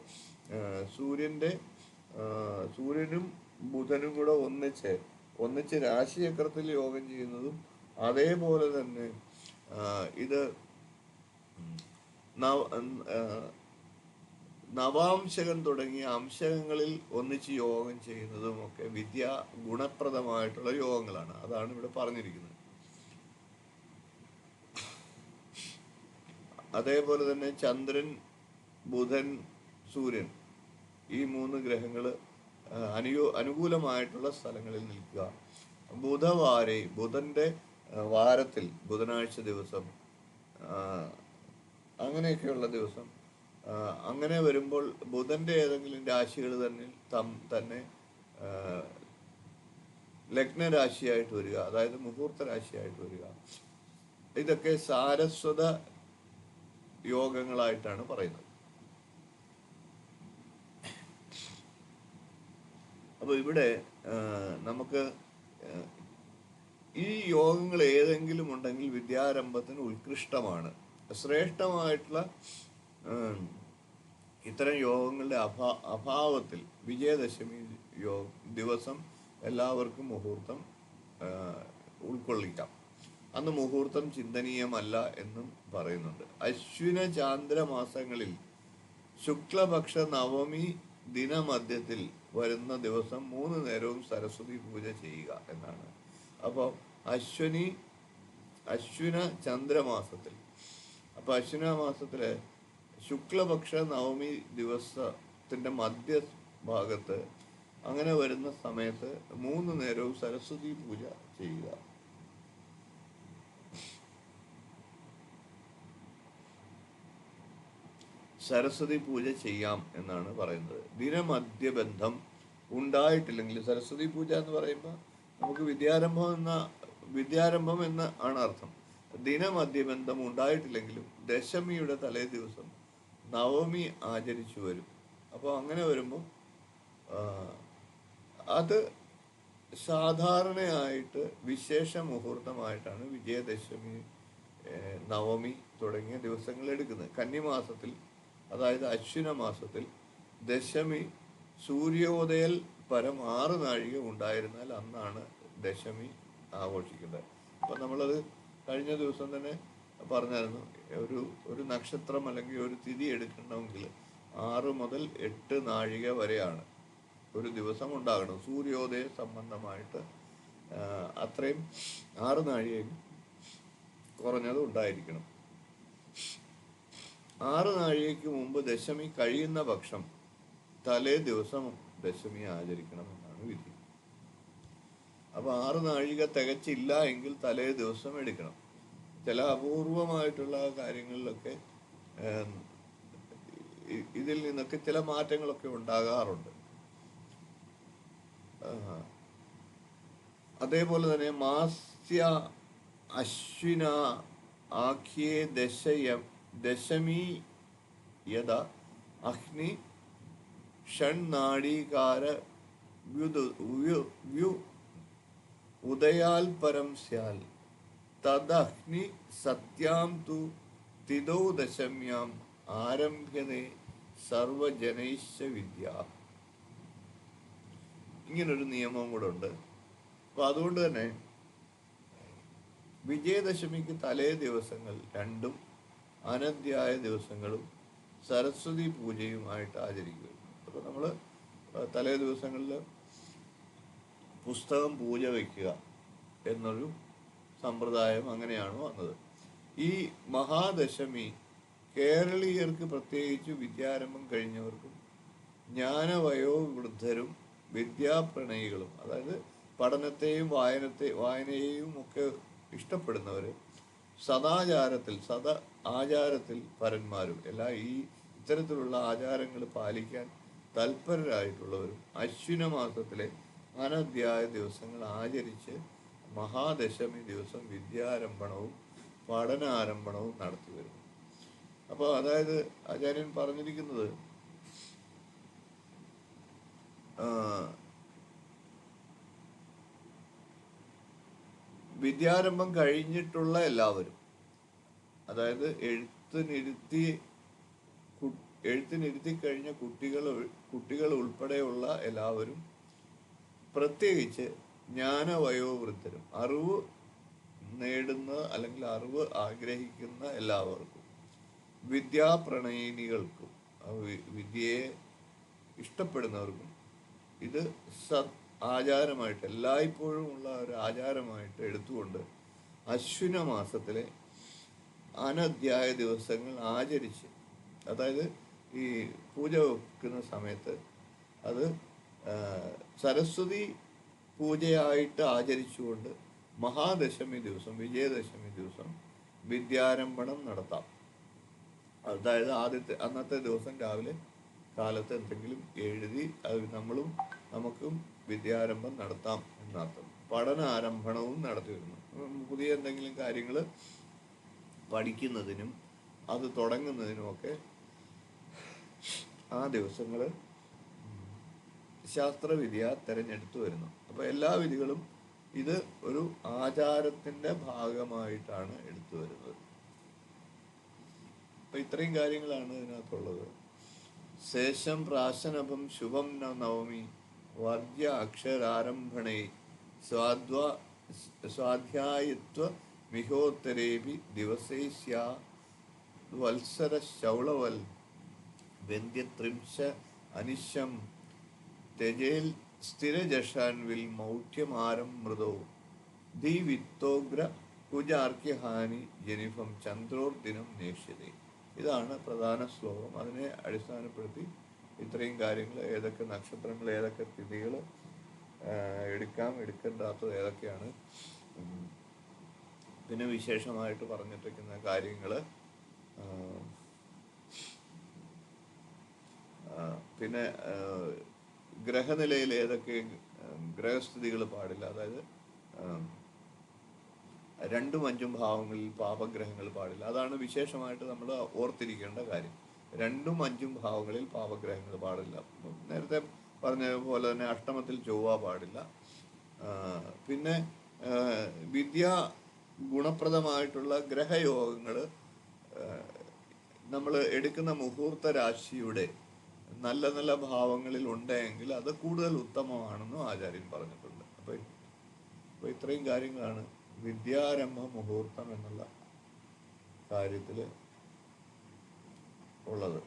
സൂര്യനും ബുധനും കൂടെ ഒന്നിച്ച് രാശിചക്രത്തിൽ യോഗം ചെയ്യുന്നതും, അതേപോലെ തന്നെ ഇത് നവാംശകം തുടങ്ങിയ അംശകങ്ങളിൽ ഒന്നിച്ച് യോഗം ചെയ്യുന്നതും ഒക്കെ ഗുണപ്രദമായിട്ടുള്ള യോഗങ്ങളാണ്. അതാണ് ഇവിടെ പറഞ്ഞിരിക്കുന്നത്. അതേപോലെ തന്നെ ചന്ദ്രൻ, ബുധൻ, സൂര്യൻ ഈ 3 ഗ്രഹങ്ങൾ അനുകൂലമായിട്ടുള്ള സ്ഥലങ്ങളിൽ നിൽക്കുക. ബുധവാരെ, ബുധൻ്റെ വാരത്തിൽ, ബുധനാഴ്ച ദിവസം, അങ്ങനെയൊക്കെയുള്ള ദിവസം, അങ്ങനെ വരുമ്പോൾ ബുധൻ്റെ ഏതെങ്കിലും രാശികൾ തന്നെ ലഗ്നരാശിയായിട്ട് വരിക, അതായത് മുഹൂർത്ത രാശിയായിട്ട് വരിക. ഇതൊക്കെ സാരസ്വത യോഗങ്ങളായിട്ടാണ് പറയുന്നത്. അപ്പോൾ ഇവിടെ നമുക്ക് ഈ യോഗങ്ങൾ ഏതെങ്കിലും ഉണ്ടെങ്കിൽ വിദ്യാരംഭത്തിന് ഉത്കൃഷ്ടമാണ്. ശ്രേഷ്ഠമായിട്ടുള്ള ഇത്തരം യോഗങ്ങളുടെ അഭാവത്തിൽ വിജയദശമി ദിവസം എല്ലാവർക്കും മുഹൂർത്തം ഉൾക്കൊള്ളിക്കാം. അന്ന് മുഹൂർത്തം ചിന്തനീയമല്ല എന്നും പറയുന്നുണ്ട്. അശ്വിന ചാന്ദ്ര മാസങ്ങളിൽ ശുക്ലപക്ഷ നവമി ദിനമധ്യത്തിൽ വരുന്ന ദിവസം 3 നേരവും സരസ്വതി പൂജ ചെയ്യുക എന്നാണ്. അപ്പോൾ അശ്വിന ചന്ദ്രമാസത്തിൽ, അപ്പോൾ അശ്വിന മാസത്തിലെ ശുക്ലപക്ഷ നവമി ദിവസത്തിൻ്റെ മധ്യഭാഗത്ത് അങ്ങനെ വരുന്ന സമയത്ത് 3 നേരവും സരസ്വതി പൂജ ചെയ്യുക. സരസ്വതി പൂജ ചെയ്യാം എന്നാണ് പറയുന്നത്. ദിനമധ്യബന്ധം ഉണ്ടായിട്ടില്ലെങ്കിൽ, സരസ്വതി പൂജ എന്ന് പറയുമ്പോൾ നമുക്ക് വിദ്യാരംഭം എന്ന് ആണ് അർത്ഥം. ദിനമധ്യബന്ധം ഉണ്ടായിട്ടില്ലെങ്കിലും ദശമിയുടെ തലേ ദിവസം നവമി ആചരിച്ചു വരും. അപ്പോൾ അങ്ങനെ വരുമ്പോൾ അത് സാധാരണയായിട്ട് വിശേഷ മുഹൂർത്തമായിട്ടാണ് വിജയദശമി, നവമി തുടങ്ങിയ ദിവസങ്ങൾ എടുക്കുന്നത്. കന്നിമാസത്തിൽ, അതായത് അശ്വിന മാസത്തിൽ ദശമി സൂര്യോദയൽ പരം 6 നാഴിക ഉണ്ടായിരുന്നാൽ അന്നാണ് ദശമി ആഘോഷിക്കുന്നത്. അപ്പം നമ്മളത് കഴിഞ്ഞ ദിവസം തന്നെ പറഞ്ഞായിരുന്നു. ഒരു നക്ഷത്രം അല്ലെങ്കിൽ ഒരു തിഥി എടുക്കണമെങ്കിൽ 6 മുതൽ 8 നാഴിക വരെയാണ് ഒരു ദിവസം ഉണ്ടാകണം. സൂര്യോദയ സംബന്ധമായിട്ട് അത്രയും 6 നാഴിക കുറഞ്ഞത് ഉണ്ടായിരിക്കണം. 6 നാഴികയ്ക്ക് മുമ്പ് ദശമി കഴിയുന്ന പക്ഷം തലേ ദിവസം ദശമി ആചരിക്കണമെന്നാണ് വിധി. അപ്പോൾ 6 നാഴിക തികച്ചില്ല എങ്കിൽ തലേ ദിവസം എടുക്കണം. ചില അപൂർവമായിട്ടുള്ള കാര്യങ്ങളിലൊക്കെ ഇതിൽ നിന്നൊക്കെ ചില മാറ്റങ്ങളൊക്കെ ഉണ്ടാകാറുണ്ട്. അതേപോലെ തന്നെ മാസ്യ, അശ്വിന ആഖ്യേ ദശമീ യഥ അഗ്നി ഷണ്നാടീകാര ഉദയാൽ പരം സ്യാൽ തദഗ്നി സത്യാം തു തിദോ ദശമ്യാം ആരംഭ്യതേ സർവജനൈശ്ച വിദ്യ. ഇങ്ങനൊരു നിയമം കൂടെ ഉണ്ട്. അപ്പൊ അതുകൊണ്ട് തന്നെ വിജയദശമിക്ക് തലേ ദിവസങ്ങൾ രണ്ടും അനധ്യായ ദിവസങ്ങളും സരസ്വതി പൂജയുമായിട്ട് ആചരിക്കുകയാണ്. അപ്പോൾ നമ്മൾ തലേ ദിവസങ്ങളിൽ പുസ്തകം പൂജ വയ്ക്കുക എന്നൊരു സമ്പ്രദായം അങ്ങനെയാണ് വന്നത്. ഈ മഹാദശമി കേരളീയർക്ക്, പ്രത്യേകിച്ച് വിദ്യാരംഭം കഴിഞ്ഞവർക്കും ജ്ഞാനവയോവൃദ്ധരും വിദ്യാപ്രണയികളും, അതായത് പഠനത്തെയും വായനയെയും ഒക്കെ ഇഷ്ടപ്പെടുന്നവർ, ആചാരത്തിൽ പരന്മാരും ഈ ഇത്തരത്തിലുള്ള ആചാരങ്ങൾ പാലിക്കാൻ തൽപരരായിട്ടുള്ളവരും അശ്വിന മാസത്തിലെ അനധ്യായ ദിവസങ്ങൾ ആചരിച്ച് മഹാദശമി ദിവസം വിദ്യാരംഭണവും പഠനാരംഭണവും നടത്തി വരുന്നു. അപ്പോൾ അതായത് ആചാര്യൻ പറഞ്ഞിരിക്കുന്നത് വിദ്യാരംഭം കഴിഞ്ഞിട്ടുള്ള എല്ലാവരും, അതായത് എഴുത്തിനിരുത്തി കഴിഞ്ഞ കുട്ടികൾ ഉൾപ്പെടെയുള്ള എല്ലാവരും, പ്രത്യേകിച്ച് ജ്ഞാനവയോവൃദ്ധരും, അറിവ് നേടുന്ന അല്ലെങ്കിൽ അറിവ് ആഗ്രഹിക്കുന്ന എല്ലാവർക്കും, വിദ്യാപ്രണയിനികൾക്കും, വിദ്യയെ ഇഷ്ടപ്പെടുന്നവർക്കും ഇത് ആചാരമായിട്ട്, എല്ലായ്പ്പോഴും ഉള്ള ഒരു ആചാരമായിട്ട് എടുത്തുകൊണ്ട് അശ്വിന മാസത്തിലെ അനധ്യായ ദിവസങ്ങൾ ആചരിച്ച്, അതായത് ഈ പൂജ വെക്കുന്ന സമയത്ത് അത് സരസ്വതി പൂജയായിട്ട് ആചരിച്ചുകൊണ്ട് മഹാദശമി ദിവസം, വിജയദശമി ദിവസം വിദ്യാരംഭണം നടത്താം. അതായത് അന്നത്തെ ദിവസം രാവിലെ കാലത്ത് എന്തെങ്കിലും എഴുതി അത് നമുക്കും വിദ്യാരംഭം നടത്താം എന്നർത്ഥം. പഠനാരംഭണവും നടത്തി വരുന്നു. പുതിയ എന്തെങ്കിലും കാര്യങ്ങൾ പഠിക്കുന്നതിനും അത് തുടങ്ങുന്നതിനുമൊക്കെ ആ ദിവസങ്ങൾ ശാസ്ത്രവിദ്യ തിരഞ്ഞെടുത്തു വരുന്നു. അപ്പോൾ എല്ലാ വിധികളും ഇത് ഒരു ആചാരത്തിൻ്റെ ഭാഗമായിട്ടാണ് എടുത്തു വരുന്നത്. അപ്പം ഇത്രയും കാര്യങ്ങളാണ് ഇതിനകത്തുള്ളത്. ശേഷം പ്രാശനഭം ശുഭം നവമി വർജ്യ അക്ഷരാരംഭണേ സ്വാധ്യായത്വ മിഹോത്തരേപി ദിവസൈസ്യാ വത്സര ശൗളവൽ വ്യന്ധ്യത്രിംശ അനിശം തെജേൽ സ്ഥിരജഷാൻവിൽ മൗഢ്യമാരം മൃദോ ധീവിത്തോഗ്ര കുജാർക്യഹാനി ജനിഫം ചന്ദ്രോർദിനം നേക്ഷ്യതേ. ഇതാണ് പ്രധാന ശ്ലോകം. അതിനെ അടിസ്ഥാനപ്പെടുത്തി ഇത്രയും കാര്യങ്ങൾ, ഏതൊക്കെ നക്ഷത്രങ്ങൾ, ഏതൊക്കെ തിഥികൾ എടുക്കേണ്ടാത്തത് ഏതൊക്കെയാണ്, പിന്നെ വിശേഷമായിട്ട് പറഞ്ഞിട്ടിരിക്കുന്ന കാര്യങ്ങൾ, പിന്നെ ഗ്രഹനിലയിൽ ഏതൊക്കെ ഗ്രഹസ്ഥിതികൾ പാടില്ല, അതായത് 2ഉം 5ഉം ഭാവങ്ങളിൽ പാപഗ്രഹങ്ങൾ പാടില്ല. അതാണ് വിശേഷമായിട്ട് നമ്മൾ ഓർത്തിരിക്കേണ്ട കാര്യം. 2ഉം 5ഉം ഭാവങ്ങളിൽ പാപഗ്രഹങ്ങൾ പാടില്ല. നേരത്തെ പറഞ്ഞ പോലെ തന്നെ അഷ്ടമത്തിൽ ചൊവ്വ പാടില്ല. പിന്നെ വിദ്യാ ഗുണപ്രദമായിട്ടുള്ള ഗ്രഹയോഗങ്ങൾ നമ്മൾ എടുക്കുന്ന മുഹൂർത്ത രാശിയുടെ നല്ല നല്ല ഭാവങ്ങളിൽ ഉണ്ടെങ്കിൽ അത് കൂടുതൽ ഉത്തമമാണെന്നും ആചാര്യൻ പറഞ്ഞിട്ടുണ്ട്. അപ്പോൾ ഇത്രയും കാര്യങ്ങളാണ് വിദ്യാരംഭ മുഹൂർത്തം എന്നുള്ള കാര്യത്തിൽ ഉള്ളത്.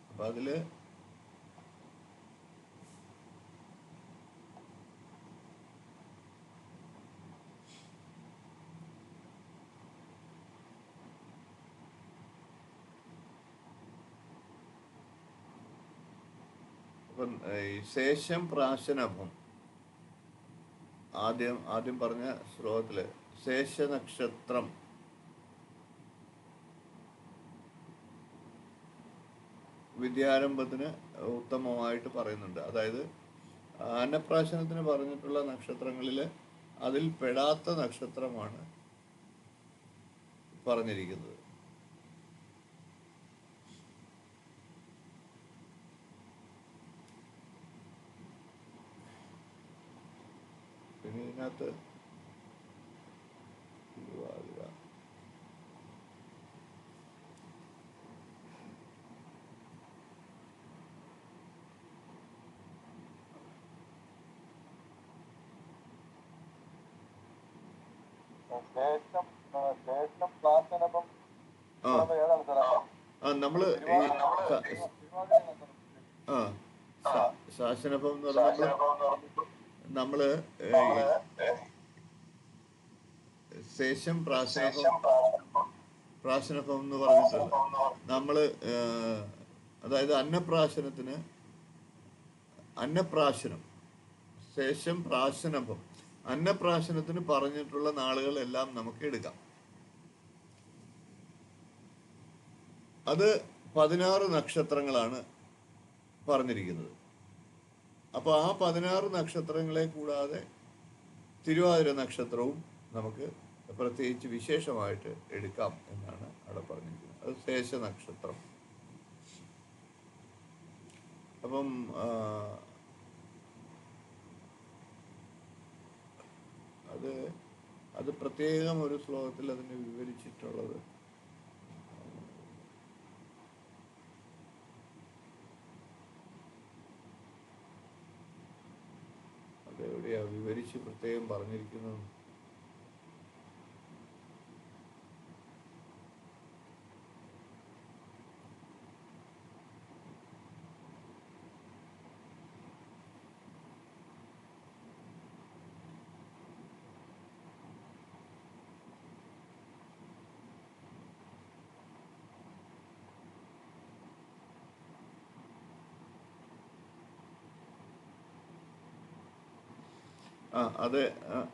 അപ്പം അതിൽ ശേഷം പ്രാശനഭം ആദ്യം പറഞ്ഞ ശ്ലോകത്തില് ശേഷനക്ഷത്രം വിദ്യാരംഭത്തിന് ഉത്തമമായിട്ട് പറയുന്നുണ്ട്. അതായത് അന്നപ്രാശനത്തിന് പറഞ്ഞിട്ടുള്ള നക്ഷത്രങ്ങളിൽ അതിൽ പെടാത്ത നക്ഷത്രമാണ് പറഞ്ഞിരിക്കുന്നത്. പിന്നെ ഇതിനകത്ത് തിരുവാതിര, നമ്മള് ഈ ആ ശാസനഭം എന്ന് പറഞ്ഞാൽ നമ്മള് ശേഷം പ്രാശനഭം എന്ന് പറഞ്ഞിട്ടുള്ളത് നമ്മള് അതായത് അന്നപ്രാശനം ശേഷം പ്രാശനഭം അന്നപ്രാശനത്തിന് പറഞ്ഞിട്ടുള്ള നാളുകളെല്ലാം നമുക്ക് എടുക്കാം. അത് 16 നക്ഷത്രങ്ങളാണ് പറഞ്ഞിരിക്കുന്നത്. അപ്പോൾ ആ 16 നക്ഷത്രങ്ങളെ കൂടാതെ തിരുവാതിര നക്ഷത്രവും നമുക്ക് പ്രത്യേകിച്ച് വിശേഷമായിട്ട് എടുക്കാം എന്നാണ് അവിടെ പറഞ്ഞിരിക്കുന്നത്. അത് ശേഷ നക്ഷത്രം. അപ്പം അത് പ്രത്യേകം ഒരു ശ്ലോകത്തിൽ അതിനെ വിവരിച്ചിട്ടുള്ളത് അതെവിടെയാ വിവരിച്ച് പ്രത്യേകം പറഞ്ഞിരിക്കുന്നത്?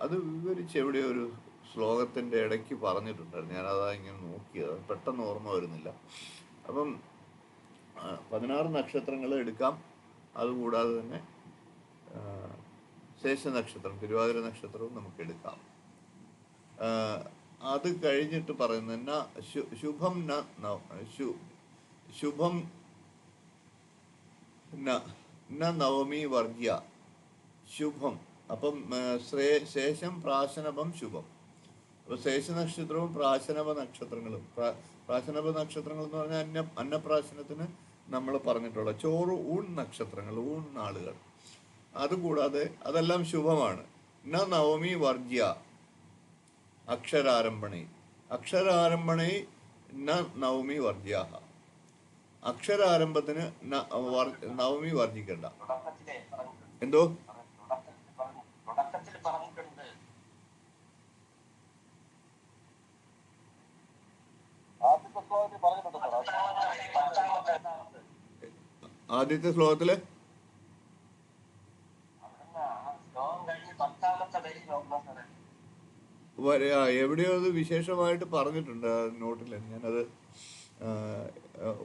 അത് വിവരിച്ച് എവിടെ ഒരു ശ്ലോകത്തിൻ്റെ ഇടയ്ക്ക് പറഞ്ഞിട്ടുണ്ടായിരുന്നു. ഞാനതാ ഇങ്ങനെ നോക്കിയത്, പെട്ടെന്ന് ഓർമ്മ വരുന്നില്ല. അപ്പം 16 നക്ഷത്രങ്ങൾ എടുക്കാം. അതുകൂടാതെ തന്നെ ശേഷ നക്ഷത്രം തിരുവാതിര നക്ഷത്രവും നമുക്ക് എടുക്കാം. അത് കഴിഞ്ഞിട്ട് പറയുന്ന ശുഭം ശുഭം നവമി വർഗ്യ ശുഭം. അപ്പം ശേഷം പ്രാശനഭം ശുഭം. അപ്പോൾ ശേഷ നക്ഷത്രവും പ്രാശനഭ നക്ഷത്രങ്ങളും പ്രാശനഭ നക്ഷത്രങ്ങൾ എന്ന് പറഞ്ഞാൽ അന്നപ്രാശനത്തിന് നമ്മൾ പറഞ്ഞിട്ടുള്ള ചോറ് ഊൺ നക്ഷത്രങ്ങൾ, ഊൺ നാളുകൾ. അതുകൂടാതെ അതെല്ലാം ശുഭമാണ്. നവമി വർഗ്യ അക്ഷരാരംഭണി നവമി വർഗ്യ. അക്ഷരാരംഭത്തിന് നവമി വർജിക്കണ്ട. എന്തോ ആദ്യത്തെ ശ്ലോകത്തില് എവിടെയോ അത് വിശേഷമായിട്ട് പറഞ്ഞിട്ടുണ്ട് നോട്ടിൽ. ഞാനത്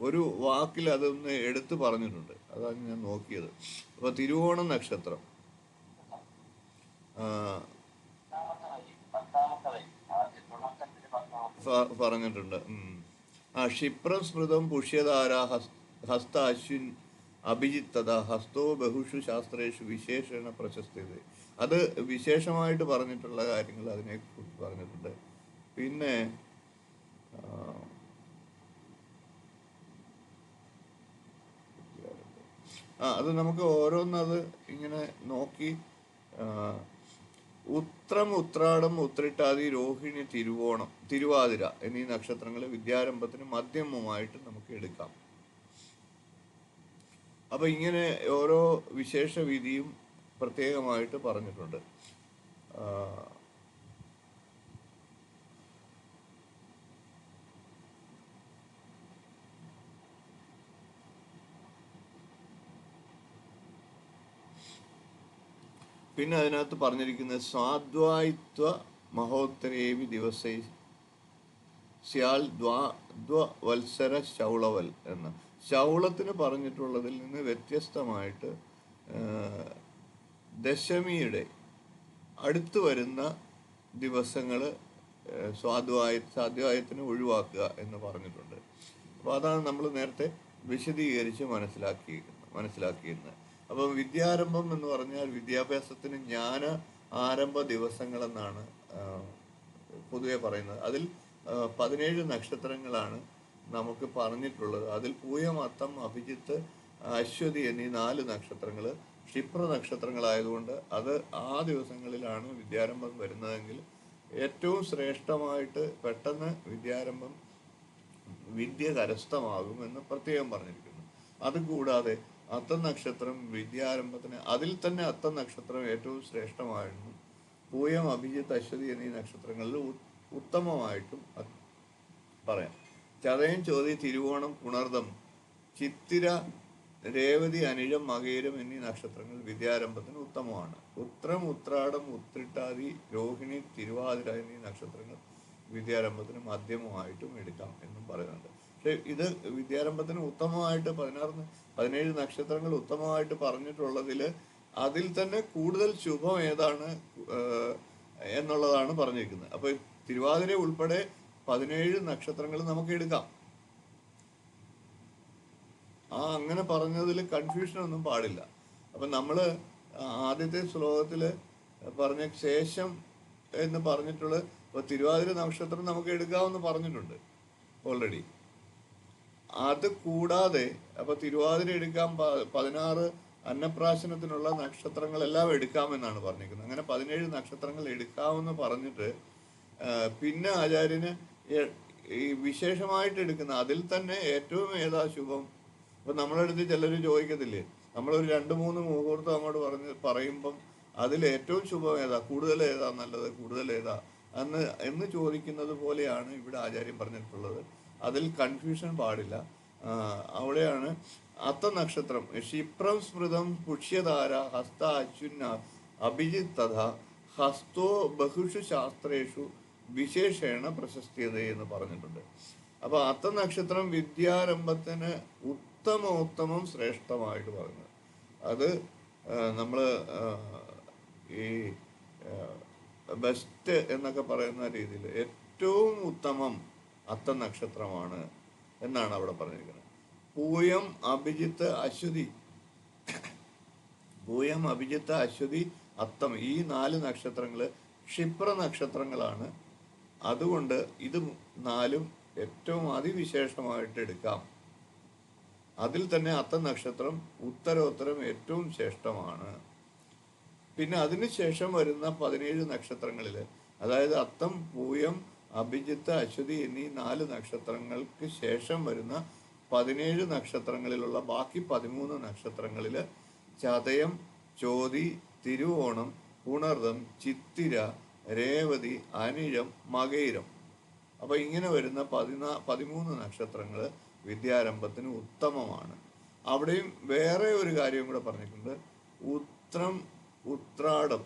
ഒരു വാക്കിൽ അതൊന്ന് എടുത്ത് പറഞ്ഞിട്ടുണ്ട്. അതാണ് ഞാൻ നോക്കിയത്. അപ്പോൾ തിരുവോണം നക്ഷത്രം പറഞ്ഞിട്ടുണ്ട്. ക്ഷിപ്രം സ്മൃതം പുഷ്യധാര ഹസ്ത അശ്വിൻ അഭിജിത്തത ഹസ്തോ ബഹുഷു ശാസ്ത്രേഷു വിശേഷണ പ്രശസ്തത. അത് വിശേഷമായിട്ട് പറഞ്ഞിട്ടുള്ള കാര്യങ്ങൾ അതിനെക്കുറിച്ച് പറഞ്ഞിട്ടുണ്ട്. പിന്നെ അത് നമുക്ക് ഓരോന്നത് ഇങ്ങനെ നോക്കി ഉത്രം, ഉത്രാടം, ഉത്രിട്ടാതി, രോഹിണി, തിരുവോണം, തിരുവാതിര എന്നീ നക്ഷത്രങ്ങൾ വിദ്യാരംഭത്തിന് മധ്യമമായിട്ട് നമുക്ക് എടുക്കാം. അപ്പം ഇങ്ങനെ ഓരോ വിശേഷ വിധിയും പ്രത്യേകമായിട്ട് പറഞ്ഞിട്ടുണ്ട്. പിന്നെ അതിനകത്ത് പറഞ്ഞിരിക്കുന്നത് സ്വാദ്വായിത്വ മഹോത്തരേവി ദിവസേ സ്യാൽ വത്സര ശൗളവൽ എന്ന ശൗളത്തിന് പറഞ്ഞിട്ടുള്ളതിൽ നിന്ന് വ്യത്യസ്തമായിട്ട് ദശമിയുടെ അടുത്ത് വരുന്ന ദിവസങ്ങൾ സ്വാധ്യായത്തിന് ഒഴിവാക്കുക എന്ന് പറഞ്ഞിട്ടുണ്ട്. അപ്പോൾ അതാണ് നമ്മൾ നേരത്തെ വിശദീകരിച്ച് മനസ്സിലാക്കിയിരുന്നത്. അപ്പം വിദ്യാരംഭം എന്ന് പറഞ്ഞാൽ വിദ്യാഭ്യാസത്തിന് ജ്ഞാന ആരംഭ ദിവസങ്ങളെന്നാണ് പൊതുവെ പറയുന്നത്. അതിൽ 17 നക്ഷത്രങ്ങളാണ് നമുക്ക് പറഞ്ഞിട്ടുള്ളത്. അതിൽ പൂയം, അത്തം, അഭിജിത്ത്, അശ്വതി എന്നീ 4 നക്ഷത്രങ്ങൾ ക്ഷിപ്ര നക്ഷത്രങ്ങളായതുകൊണ്ട് അത് ആ ദിവസങ്ങളിലാണ് വിദ്യാരംഭം വരുന്നതെങ്കിൽ ഏറ്റവും ശ്രേഷ്ഠമായിട്ട് പെട്ടെന്ന് വിദ്യ കരസ്ഥമാകും എന്ന് പ്രത്യേകം പറഞ്ഞിരിക്കുന്നു. അതുകൂടാതെ അത്തം നക്ഷത്രം വിദ്യാരംഭത്തിന്, അതിൽ തന്നെ അത്തം നക്ഷത്രം ഏറ്റവും ശ്രേഷ്ഠമായിരുന്നു. പൂയം, അഭിജിത്ത്, അശ്വതി എന്നീ നക്ഷത്രങ്ങളിൽ ഉത്തമമായിട്ടും പറയാം. ചതയം, ചോതി, തിരുവോണം, പുണർദം, ചിത്തിര, രേവതി, അനിഴം, മകയിരം എന്നീ നക്ഷത്രങ്ങൾ വിദ്യാരംഭത്തിന് ഉത്തമമാണ്. ഉത്രം, ഉത്രാടം, ഉത്രിട്ടാതി, രോഹിണി, തിരുവാതിര എന്നീ നക്ഷത്രങ്ങൾ വിദ്യാരംഭത്തിന് മധ്യമമായിട്ടും എടുക്കാം എന്നും പറയുന്നുണ്ട്. പക്ഷെ ഇത് വിദ്യാരംഭത്തിന് ഉത്തമമായിട്ട് 17 നക്ഷത്രങ്ങൾ ഉത്തമമായിട്ട് പറഞ്ഞിട്ടുള്ളതിൽ അതിൽ തന്നെ കൂടുതൽ ശുഭം ഏതാണ് എന്നുള്ളതാണ് പറഞ്ഞിരിക്കുന്നത്. അപ്പൊ തിരുവാതിര ഉൾപ്പെടെ 17 നക്ഷത്രങ്ങൾ നമുക്ക് എടുക്കാം. അങ്ങനെ പറഞ്ഞതിൽ കൺഫ്യൂഷൻ ഒന്നും പാടില്ല. അപ്പം നമ്മൾ ആദ്യത്തെ ശ്ലോകത്തിൽ പറഞ്ഞ ശേഷം എന്ന് പറഞ്ഞിട്ടുള്ള തിരുവാതിര നക്ഷത്രം നമുക്ക് എടുക്കാമെന്ന് പറഞ്ഞിട്ടുണ്ട് ഓൾറെഡി. അത് കൂടാതെ അപ്പൊ തിരുവാതിര എടുക്കാം, 16 അന്നപ്രാശനത്തിനുള്ള നക്ഷത്രങ്ങളെല്ലാം എടുക്കാമെന്നാണ് പറഞ്ഞിരിക്കുന്നത്. അങ്ങനെ 17 നക്ഷത്രങ്ങൾ എടുക്കാമെന്ന് പറഞ്ഞിട്ട് പിന്നെ ആചാര്യന് ഈ വിശേഷമായിട്ട് എടുക്കുന്ന അതിൽ തന്നെ ഏറ്റവും ഏതാ ശുഭം. അപ്പൊ നമ്മളടുത്ത് ചിലർ ചോദിക്കത്തില്ലേ, നമ്മളൊരു 2-3 മുഹൂർത്തം അങ്ങോട്ട് പറയുമ്പം അതിൽ ഏറ്റവും ശുഭം ഏതാ, കൂടുതൽ ഏതാ നല്ലത്, കൂടുതൽ ഏതാ എന്ന് ചോദിക്കുന്നത് പോലെയാണ് ഇവിടെ ആചാര്യം പറഞ്ഞിട്ടുള്ളത്. അതിൽ കൺഫ്യൂഷൻ പാടില്ല. അവിടെയാണ് അത്ത നക്ഷത്രം ക്ഷിപ്രം, സ്മൃതം, പുഷ്യധാര, ഹസ്ത, അശ്വിന, അഭിജിത്ത് തഥ ഹസ്തോ ബഹുഷു ശാസ്ത്രേഷു വിശേഷേണ പ്രശസ്തിയത എന്ന് പറഞ്ഞിട്ടുണ്ട്. അപ്പൊ അത്ത നക്ഷത്രം വിദ്യാരംഭത്തിന് ഉത്തമോത്തമം ശ്രേഷ്ഠമായിട്ട് പറയുന്നത്. അത് നമ്മൾ ഈ ബെസ്റ്റ് എന്നൊക്കെ പറയുന്ന രീതിയിൽ ഏറ്റവും ഉത്തമം അത്ത നക്ഷത്രമാണ് എന്നാണ് അവിടെ പറഞ്ഞിരിക്കുന്നത്. പൂയം, അഭിജിത്ത്, അശ്വതി, അത്തം ഈ 4 നക്ഷത്രങ്ങൾ ക്ഷിപ്ര നക്ഷത്രങ്ങളാണ്. അതുകൊണ്ട് ഇത് 4ഉം ഏറ്റവും അതിവിശേഷമായിട്ട് എടുക്കാം. അതിൽ തന്നെ അത്തം നക്ഷത്രം ഉത്തരോത്തരം ഏറ്റവും ശ്രേഷ്ഠമാണ്. പിന്നെ അതിനുശേഷം വരുന്ന 17 നക്ഷത്രങ്ങളിൽ, അതായത് അത്തം, പൂയം, അഭിജിത്ത്, അശ്വതി എന്നീ 4 നക്ഷത്രങ്ങൾക്ക് ശേഷം വരുന്ന 17 നക്ഷത്രങ്ങളിലുള്ള ബാക്കി 13 നക്ഷത്രങ്ങളിൽ ചതയം, ചോതി, തിരുവോണം, പുണർദം, ചിത്തിര, രേവതി, അനിഴം, മകയിരം. അപ്പൊ ഇങ്ങനെ വരുന്ന 13 നക്ഷത്രങ്ങൾ വിദ്യാരംഭത്തിന് ഉത്തമമാണ്. അവിടെയും വേറെ ഒരു കാര്യം കൂടെ പറഞ്ഞിട്ടുണ്ട്. ഉത്രം, ഉത്രാടം,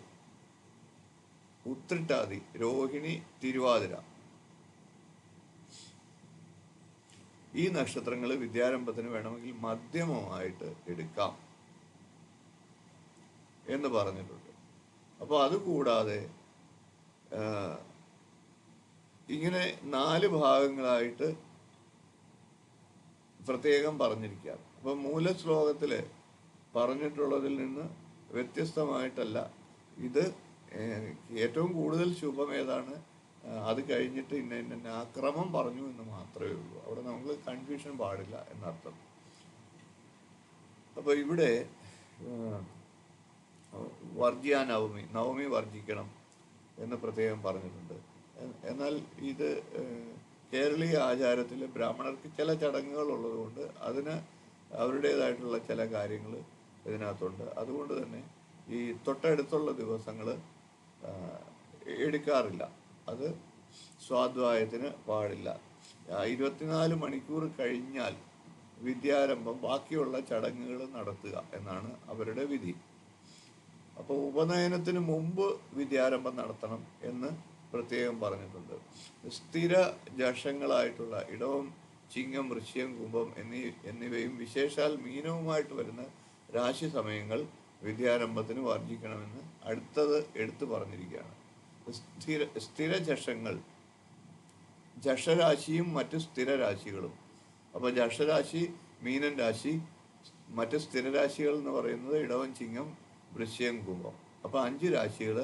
ഉത്രിട്ടാതി, രോഹിണി, തിരുവാതിര ഈ നക്ഷത്രങ്ങൾ വിദ്യാരംഭത്തിന് വേണമെങ്കിൽ മധ്യമമായിട്ട് എടുക്കാം എന്ന് പറഞ്ഞിട്ടുണ്ട്. അപ്പോൾ അതുകൂടാതെ ഇങ്ങനെ 4 ഭാഗങ്ങളായിട്ട് പ്രത്യേകം പറഞ്ഞിരിക്കുകയാണ്. അപ്പം മൂലശ്ലോകത്തിൽ പറഞ്ഞിട്ടുള്ളതിൽ നിന്ന് വ്യത്യസ്തമായിട്ടല്ല ഇത് ഏറ്റവും കൂടുതൽ ശുഭം ഏതാണ്, അത് കഴിഞ്ഞിട്ട് ഇന്ന ക്രമം പറഞ്ഞു എന്ന് മാത്രമേ ഉള്ളൂ. അവിടെ നമുക്ക് കൺഫ്യൂഷൻ പാടില്ല എന്നർത്ഥം. അപ്പോൾ ഇവിടെ നവമി വർജിക്കണം എന്ന് പ്രത്യേകം പറഞ്ഞിട്ടുണ്ട്. എന്നാൽ ഇത് കേരളീയ ആചാരത്തിൽ ബ്രാഹ്മണർക്ക് ചില ചടങ്ങുകൾ ഉള്ളതുകൊണ്ട് അതിന് അവരുടേതായിട്ടുള്ള ചില കാര്യങ്ങൾ ഇതിനകത്തുണ്ട്. അതുകൊണ്ട് തന്നെ ഈ തൊട്ടടുത്തുള്ള ദിവസങ്ങൾ എടുക്കാറില്ല. അത് സ്വാധ്യായത്തിന് പാടില്ല. 24 മണിക്കൂർ കഴിഞ്ഞാൽ വിദ്യാരംഭം ബാക്കിയുള്ള ചടങ്ങുകൾ നടത്തുക എന്നാണ് അവരുടെ വിധി. അപ്പോൾ ഉപനയനത്തിന് മുമ്പ് വിദ്യാരംഭം നടത്തണം എന്ന് പ്രത്യേകം പറഞ്ഞിട്ടുണ്ട്. സ്ഥിര ജഷങ്ങളായിട്ടുള്ള ഇടവം, ചിങ്ങം, വൃശ്ചികം, കുംഭം എന്നിവയും വിശേഷാൽ മീനവുമായിട്ട് വരുന്ന രാശി സമയങ്ങൾ വിദ്യാരംഭത്തിന് വർജിക്കണമെന്ന് അടുത്തത് എടുത്തു പറഞ്ഞിരിക്കുകയാണ്. സ്ഥിരജഷങ്ങൾ, ജഷരാശിയും മറ്റു സ്ഥിരരാശികളും. അപ്പോൾ ജഷരാശി മീനൻ രാശി, മറ്റ് സ്ഥിരരാശികൾ എന്ന് പറയുന്നത് ഇടവൻ, ചിങ്ങം, വൃശ്ചികം, കുംഭം. അപ്പോൾ 5 രാശികൾ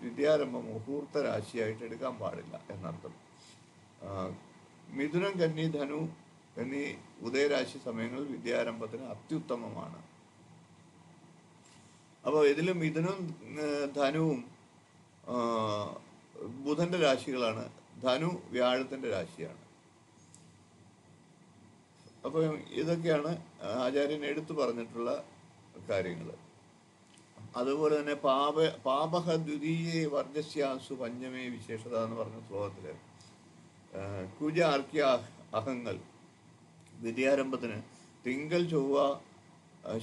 വിദ്യാരംഭ മുഹൂർത്ത രാശിയായിട്ട് എടുക്കാൻ പാടില്ല എന്നർത്ഥം. മിഥുനം, കന്നി, ധനു എന്നീ ഉദയരാശി സമയങ്ങൾ വിദ്യാരംഭത്തിന് അത്യുത്തമമാണ്. അപ്പോൾ ഇതിൽ മിഥുനും ധനുവും ബുധന്റെ രാശികളാണ്. ധനു വ്യാഴത്തിന്റെ രാശിയാണ്. അപ്പോൾ ഇതൊക്കെയാണ് ആചാര്യൻ എടുത്തു പറഞ്ഞിട്ടുള്ള കാര്യങ്ങൾ. അതുപോലെ തന്നെ പാപഹ ദ്വിതീയേ വർജസ്യാസു പഞ്ചമേ വിശേഷത എന്ന് പറഞ്ഞ ശ്ലോകത്തിൽ കുജ ആർക്യ അഹങ്ങൾ വിദ്യാരംഭത്തിന് തിങ്കൾ, ചൊവ്വ,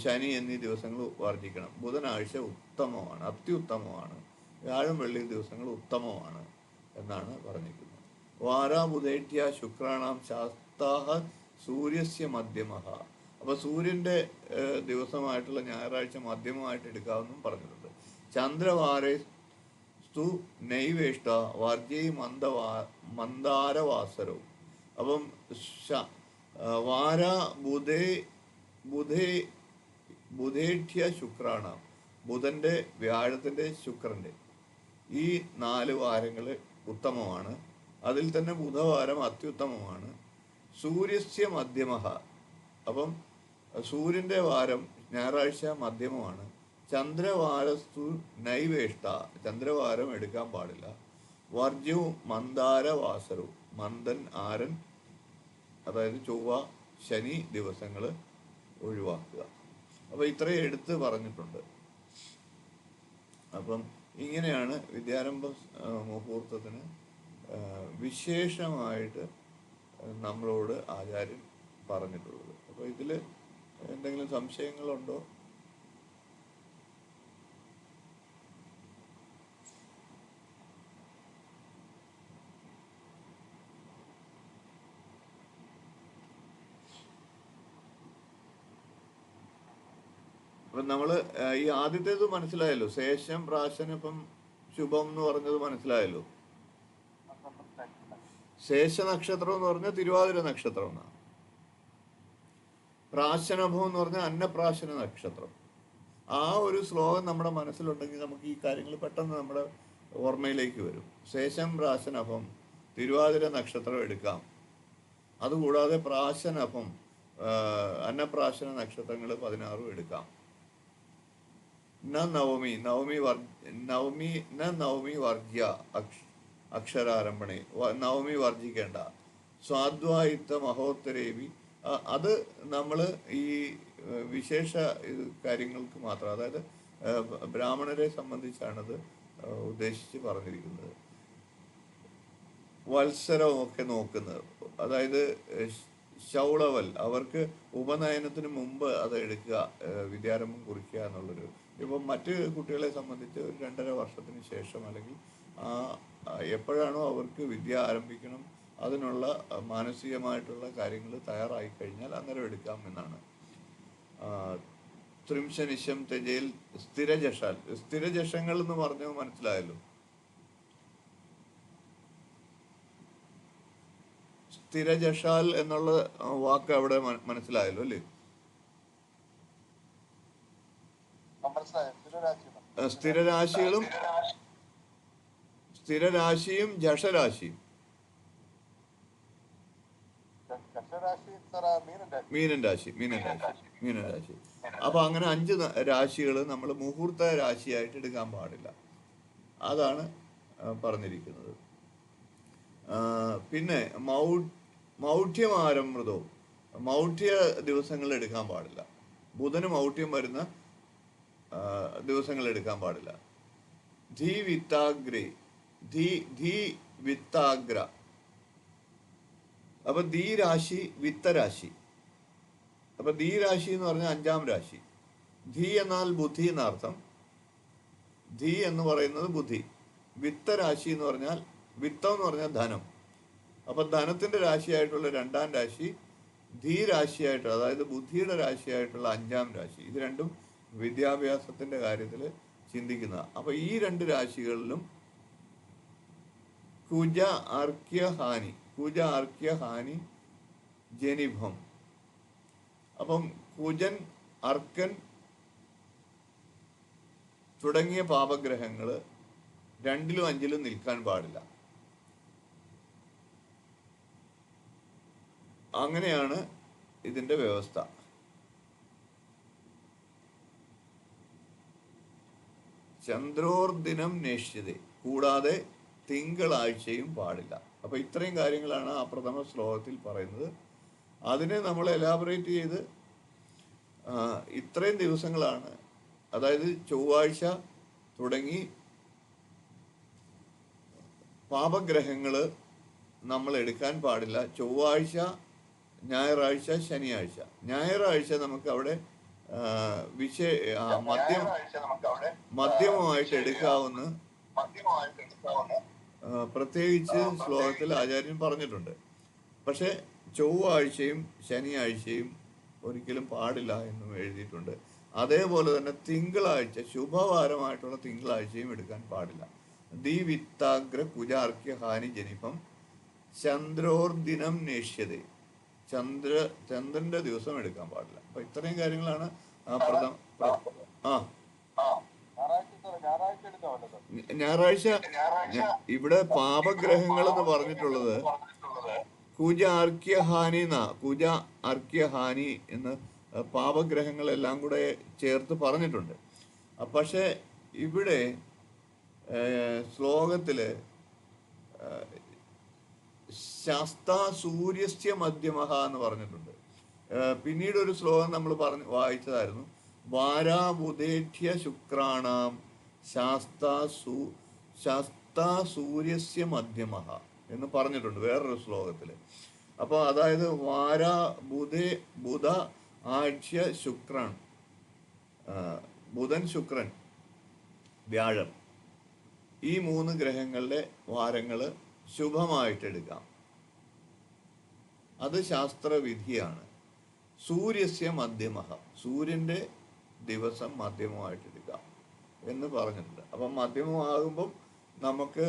ശനി എന്നീ ദിവസങ്ങൾ വർജിക്കണം. ബുധനാഴ്ച ഉത്തമമാണ്, അത്യുത്തമമാണ്. വ്യാഴം, വെള്ളി ദിവസങ്ങൾ ഉത്തമമാണ് എന്നാണ് പറഞ്ഞിരിക്കുന്നത്. വാരാ ബുധേഠ്യ ശുക്രാണാം ശാസ്താഹ സൂര്യസ്യ മധ്യമഹ. അപ്പോൾ സൂര്യൻ്റെ ദിവസമായിട്ടുള്ള ഞായറാഴ്ച മധ്യമമായിട്ട് എടുക്കാമെന്നും പറഞ്ഞിട്ടുണ്ട്. ചന്ദ്രവാരേ സ്തു നൈവേഷ്ട വർജയ് മന്ദാരവാസരവും. അപ്പം വാര ബുധേഠ്യ ശുക്രാണാം, ബുധൻ്റെ, വ്യാഴത്തിൻ്റെ, ശുക്രൻ്റെ ഈ 4 വാരങ്ങൾ ഉത്തമമാണ്. അതിൽ തന്നെ ബുധവാരം അത്യുത്തമമാണ്. സൂര്യസ്യ മധ്യമഹ, അപ്പം സൂര്യൻ്റെ വാരം ഞായറാഴ്ച മധ്യമമാണ്. ചന്ദ്രവാരസ്തു നൈവേഷ്ട, ചന്ദ്രവാരം എടുക്കാൻ പാടില്ല. വർജ്യവും മന്ദാരവാസരവും, മന്ദൻ, ആരൻ അതായത് ചൊവ്വ, ശനി ദിവസങ്ങൾ ഒഴിവാക്കുക. അപ്പോൾ ഇത്രയും എടുത്ത് പറഞ്ഞിട്ടുണ്ട്. അപ്പം ഇങ്ങനെയാണ് വിദ്യാരംഭ മുഹൂർത്തത്തിന് വിശേഷമായിട്ട് നമ്മളോട് ആചാര്യൻ പറഞ്ഞിട്ടുള്ളത്. അപ്പോൾ ഇതിൽ എന്തെങ്കിലും സംശയങ്ങളുണ്ടോ? അപ്പം നമ്മൾ ഈ ആദ്യത്തേത് മനസ്സിലായല്ലോ, ശേഷം പ്രാശനപ്പം ശുഭം എന്ന് പറഞ്ഞത് മനസ്സിലായല്ലോ. ശേഷ നക്ഷത്രം എന്ന് പറഞ്ഞാൽ തിരുവാതിര നക്ഷത്രം എന്നാണ്. പ്രാശനഭം എന്ന് പറഞ്ഞാൽ അന്നപ്രാശന നക്ഷത്രം. ആ ഒരു ശ്ലോകം നമ്മുടെ മനസ്സിലുണ്ടെങ്കിൽ നമുക്ക് ഈ കാര്യങ്ങൾ പെട്ടെന്ന് നമ്മുടെ ഓർമ്മയിലേക്ക് വരും. ശേഷം പ്രാശനഭം തിരുവാതിര നക്ഷത്രം എടുക്കാം. അതുകൂടാതെ പ്രാശനഭം അന്നപ്രാശന നക്ഷത്രങ്ങൾ 16 എടുക്കാം. നവമി വർജ്യ അക്ഷരാരംഭണേ, നവമി വർജിക്കേണ്ട. സ്വാദ്വായിത്ത മഹോത്തരേവി, അത് നമ്മൾ ഈ വിശേഷ കാര്യങ്ങൾക്ക് മാത്രം, അതായത് ബ്രാഹ്മണരെ സംബന്ധിച്ചാണത് ഉദ്ദേശിച്ച് പറഞ്ഞിരിക്കുന്നത്. വത്സരമൊക്കെ നോക്കുന്നത്, അതായത് ശൗളവൽ, അവർക്ക് ഉപനയനത്തിന് മുമ്പ് അത് എടുക്കുക, വിദ്യാരംഭം കുറിക്കുക എന്നുള്ളൊരു. ഇപ്പം മറ്റ് കുട്ടികളെ സംബന്ധിച്ച് ഒരു 2.5 വർഷത്തിന് ശേഷം അല്ലെങ്കിൽ എപ്പോഴാണോ അവർക്ക് വിദ്യ ആരംഭിക്കണം അതിനുള്ള മാനസികമായിട്ടുള്ള കാര്യങ്ങൾ തയ്യാറായി കഴിഞ്ഞാൽ അന്നേരം എടുക്കാം എന്നാണ്. ത്രിംശനിശം തെജയിൽ സ്ഥിരജഷാൽ, സ്ഥിരജഷങ്ങൾ എന്ന് പറഞ്ഞത് മനസ്സിലായല്ലോ. സ്ഥിരജഷാൽ എന്നുള്ള വാക്ക് അവിടെ മനസ്സിലായല്ലോ അല്ലേ? സ്ഥിരരാശിയും ജഷരാശിയും. മീനൻ രാശി. അപ്പൊ അങ്ങനെ 5 രാശികൾ നമ്മൾ മുഹൂർത്ത രാശിയായിട്ട് എടുക്കാൻ പാടില്ല. അതാണ് പറഞ്ഞിരിക്കുന്നത്. പിന്നെ മൗഢ്യമാരമൃതവും, മൗഢ്യ ദിവസങ്ങൾ എടുക്കാൻ പാടില്ല. ബുധന് മൗഢ്യം വരുന്ന ദിവസങ്ങൾ എടുക്കാൻ പാടില്ല. ധീ വിത്താഗ്ര. അപ്പൊ ധീ രാശി വിത്തരാശി. അപ്പൊ ധീ രാശി എന്ന് പറഞ്ഞാൽ 5ാം രാശി. ധീ എന്നാൽ ബുദ്ധി എന്നർത്ഥം. ധീ എന്ന് പറയുന്നത് ബുദ്ധി. വിത്തരാശി എന്ന് പറഞ്ഞാൽ, വിത്തം എന്ന് പറഞ്ഞാൽ ധനം. അപ്പൊ ധനത്തിന്റെ രാശിയായിട്ടുള്ള 2ാം രാശി ധീ രാശിയായിട്ട്, അതായത് ബുദ്ധിയുടെ രാശിയായിട്ടുള്ള 5ാം രാശി. ഇത് രണ്ടും വിദ്യാഭ്യാസത്തിൻ്റെ കാര്യത്തിൽ ചിന്തിക്കുന്നത്. അപ്പോൾ ഈ രണ്ട് രാശികളിലും കുജ അർക്യ ഹാനി ജനിഭം. അപ്പം കുജൻ, അർക്കൻ തുടങ്ങിയ പാപഗ്രഹങ്ങൾ 2ലും 5ലും നിൽക്കാൻ പാടില്ല. അങ്ങനെയാണ് ഇതിൻ്റെ വ്യവസ്ഥ. ചന്ദ്രോർദിനം നേഷ്യത, കൂടാതെ തിങ്കളാഴ്ചയും പാടില്ല. അപ്പോൾ ഇത്രയും കാര്യങ്ങളാണ് ആ പ്രഥമ ശ്ലോകത്തിൽ പറയുന്നത്. അതിനെ നമ്മൾ എലാബറേറ്റ് ചെയ്ത് ഇത്രയും ദിവസങ്ങളാണ്, അതായത് ചൊവ്വാഴ്ച തുടങ്ങി പാപഗ്രഹങ്ങൾ നമ്മൾ എടുക്കാൻ പാടില്ല. ചൊവ്വാഴ്ച, ഞായറാഴ്ച, ശനിയാഴ്ച. ഞായറാഴ്ച നമുക്ക് അവിടെ മധ്യമമായിട്ട് എടുക്കാവുന്ന പ്രത്യേകിച്ച് ശ്ലോകത്തിൽ ആചാര്യൻ പറഞ്ഞിട്ടുണ്ട്. പക്ഷെ ചൊവ്വാഴ്ചയും ശനിയാഴ്ചയും ഒരിക്കലും പാടില്ല എന്നും എഴുതിയിട്ടുണ്ട്. അതേപോലെ തന്നെ തിങ്കളാഴ്ച, ശുഭവാരമായിട്ടുള്ള തിങ്കളാഴ്ചയും എടുക്കാൻ പാടില്ല. ദിവിത്താഗ്ര കുജാർക്യ ഹാനി ജനിപ്പം ചന്ദ്രോർദിനം നേഷ്യത, ചന്ദ്രന്റെ ദിവസം എടുക്കാൻ പാടില്ല. അപ്പൊ ഇത്രയും കാര്യങ്ങളാണ് ഞായറാഴ്ച. ഇവിടെ പാപഗ്രഹങ്ങൾ എന്ന് പറഞ്ഞിട്ടുള്ളത് കുജ അർക്യഹാനി എന്ന് പാപഗ്രഹങ്ങളെല്ലാം കൂടെ ചേർത്ത് പറഞ്ഞിട്ടുണ്ട്. പക്ഷെ ഇവിടെ ശ്ലോകത്തില് ശാസ്താ സൂര്യസ്യ മധ്യമഹ എന്ന് പറഞ്ഞിട്ടുണ്ട്. പിന്നീട് ഒരു ശ്ലോകം നമ്മൾ വായിച്ചതായിരുന്നു, വാരാബുധേഠ്യ ശുക്രാണാം ശാസ്താ സൂര്യസ്യ മധ്യമഹ എന്ന് പറഞ്ഞിട്ടുണ്ട് വേറൊരു ശ്ലോകത്തിൽ. അപ്പോൾ അതായത് ബുധ ആഴ്ച ശുക്രൻ, ബുധൻ, ശുക്രൻ, വ്യാഴം, ഈ 3 ഗ്രഹങ്ങളുടെ വാരങ്ങൾ ശുഭമായിട്ടെടുക്കാം. അത് ശാസ്ത്രവിധിയാണ്. സൂര്യസ്യ മധ്യമഹ, സൂര്യൻ്റെ ദിവസം മധ്യമമായിട്ടെടുക്കാം എന്ന് പറഞ്ഞിട്ടുണ്ട്. അപ്പം മധ്യമമാകുമ്പം നമുക്ക്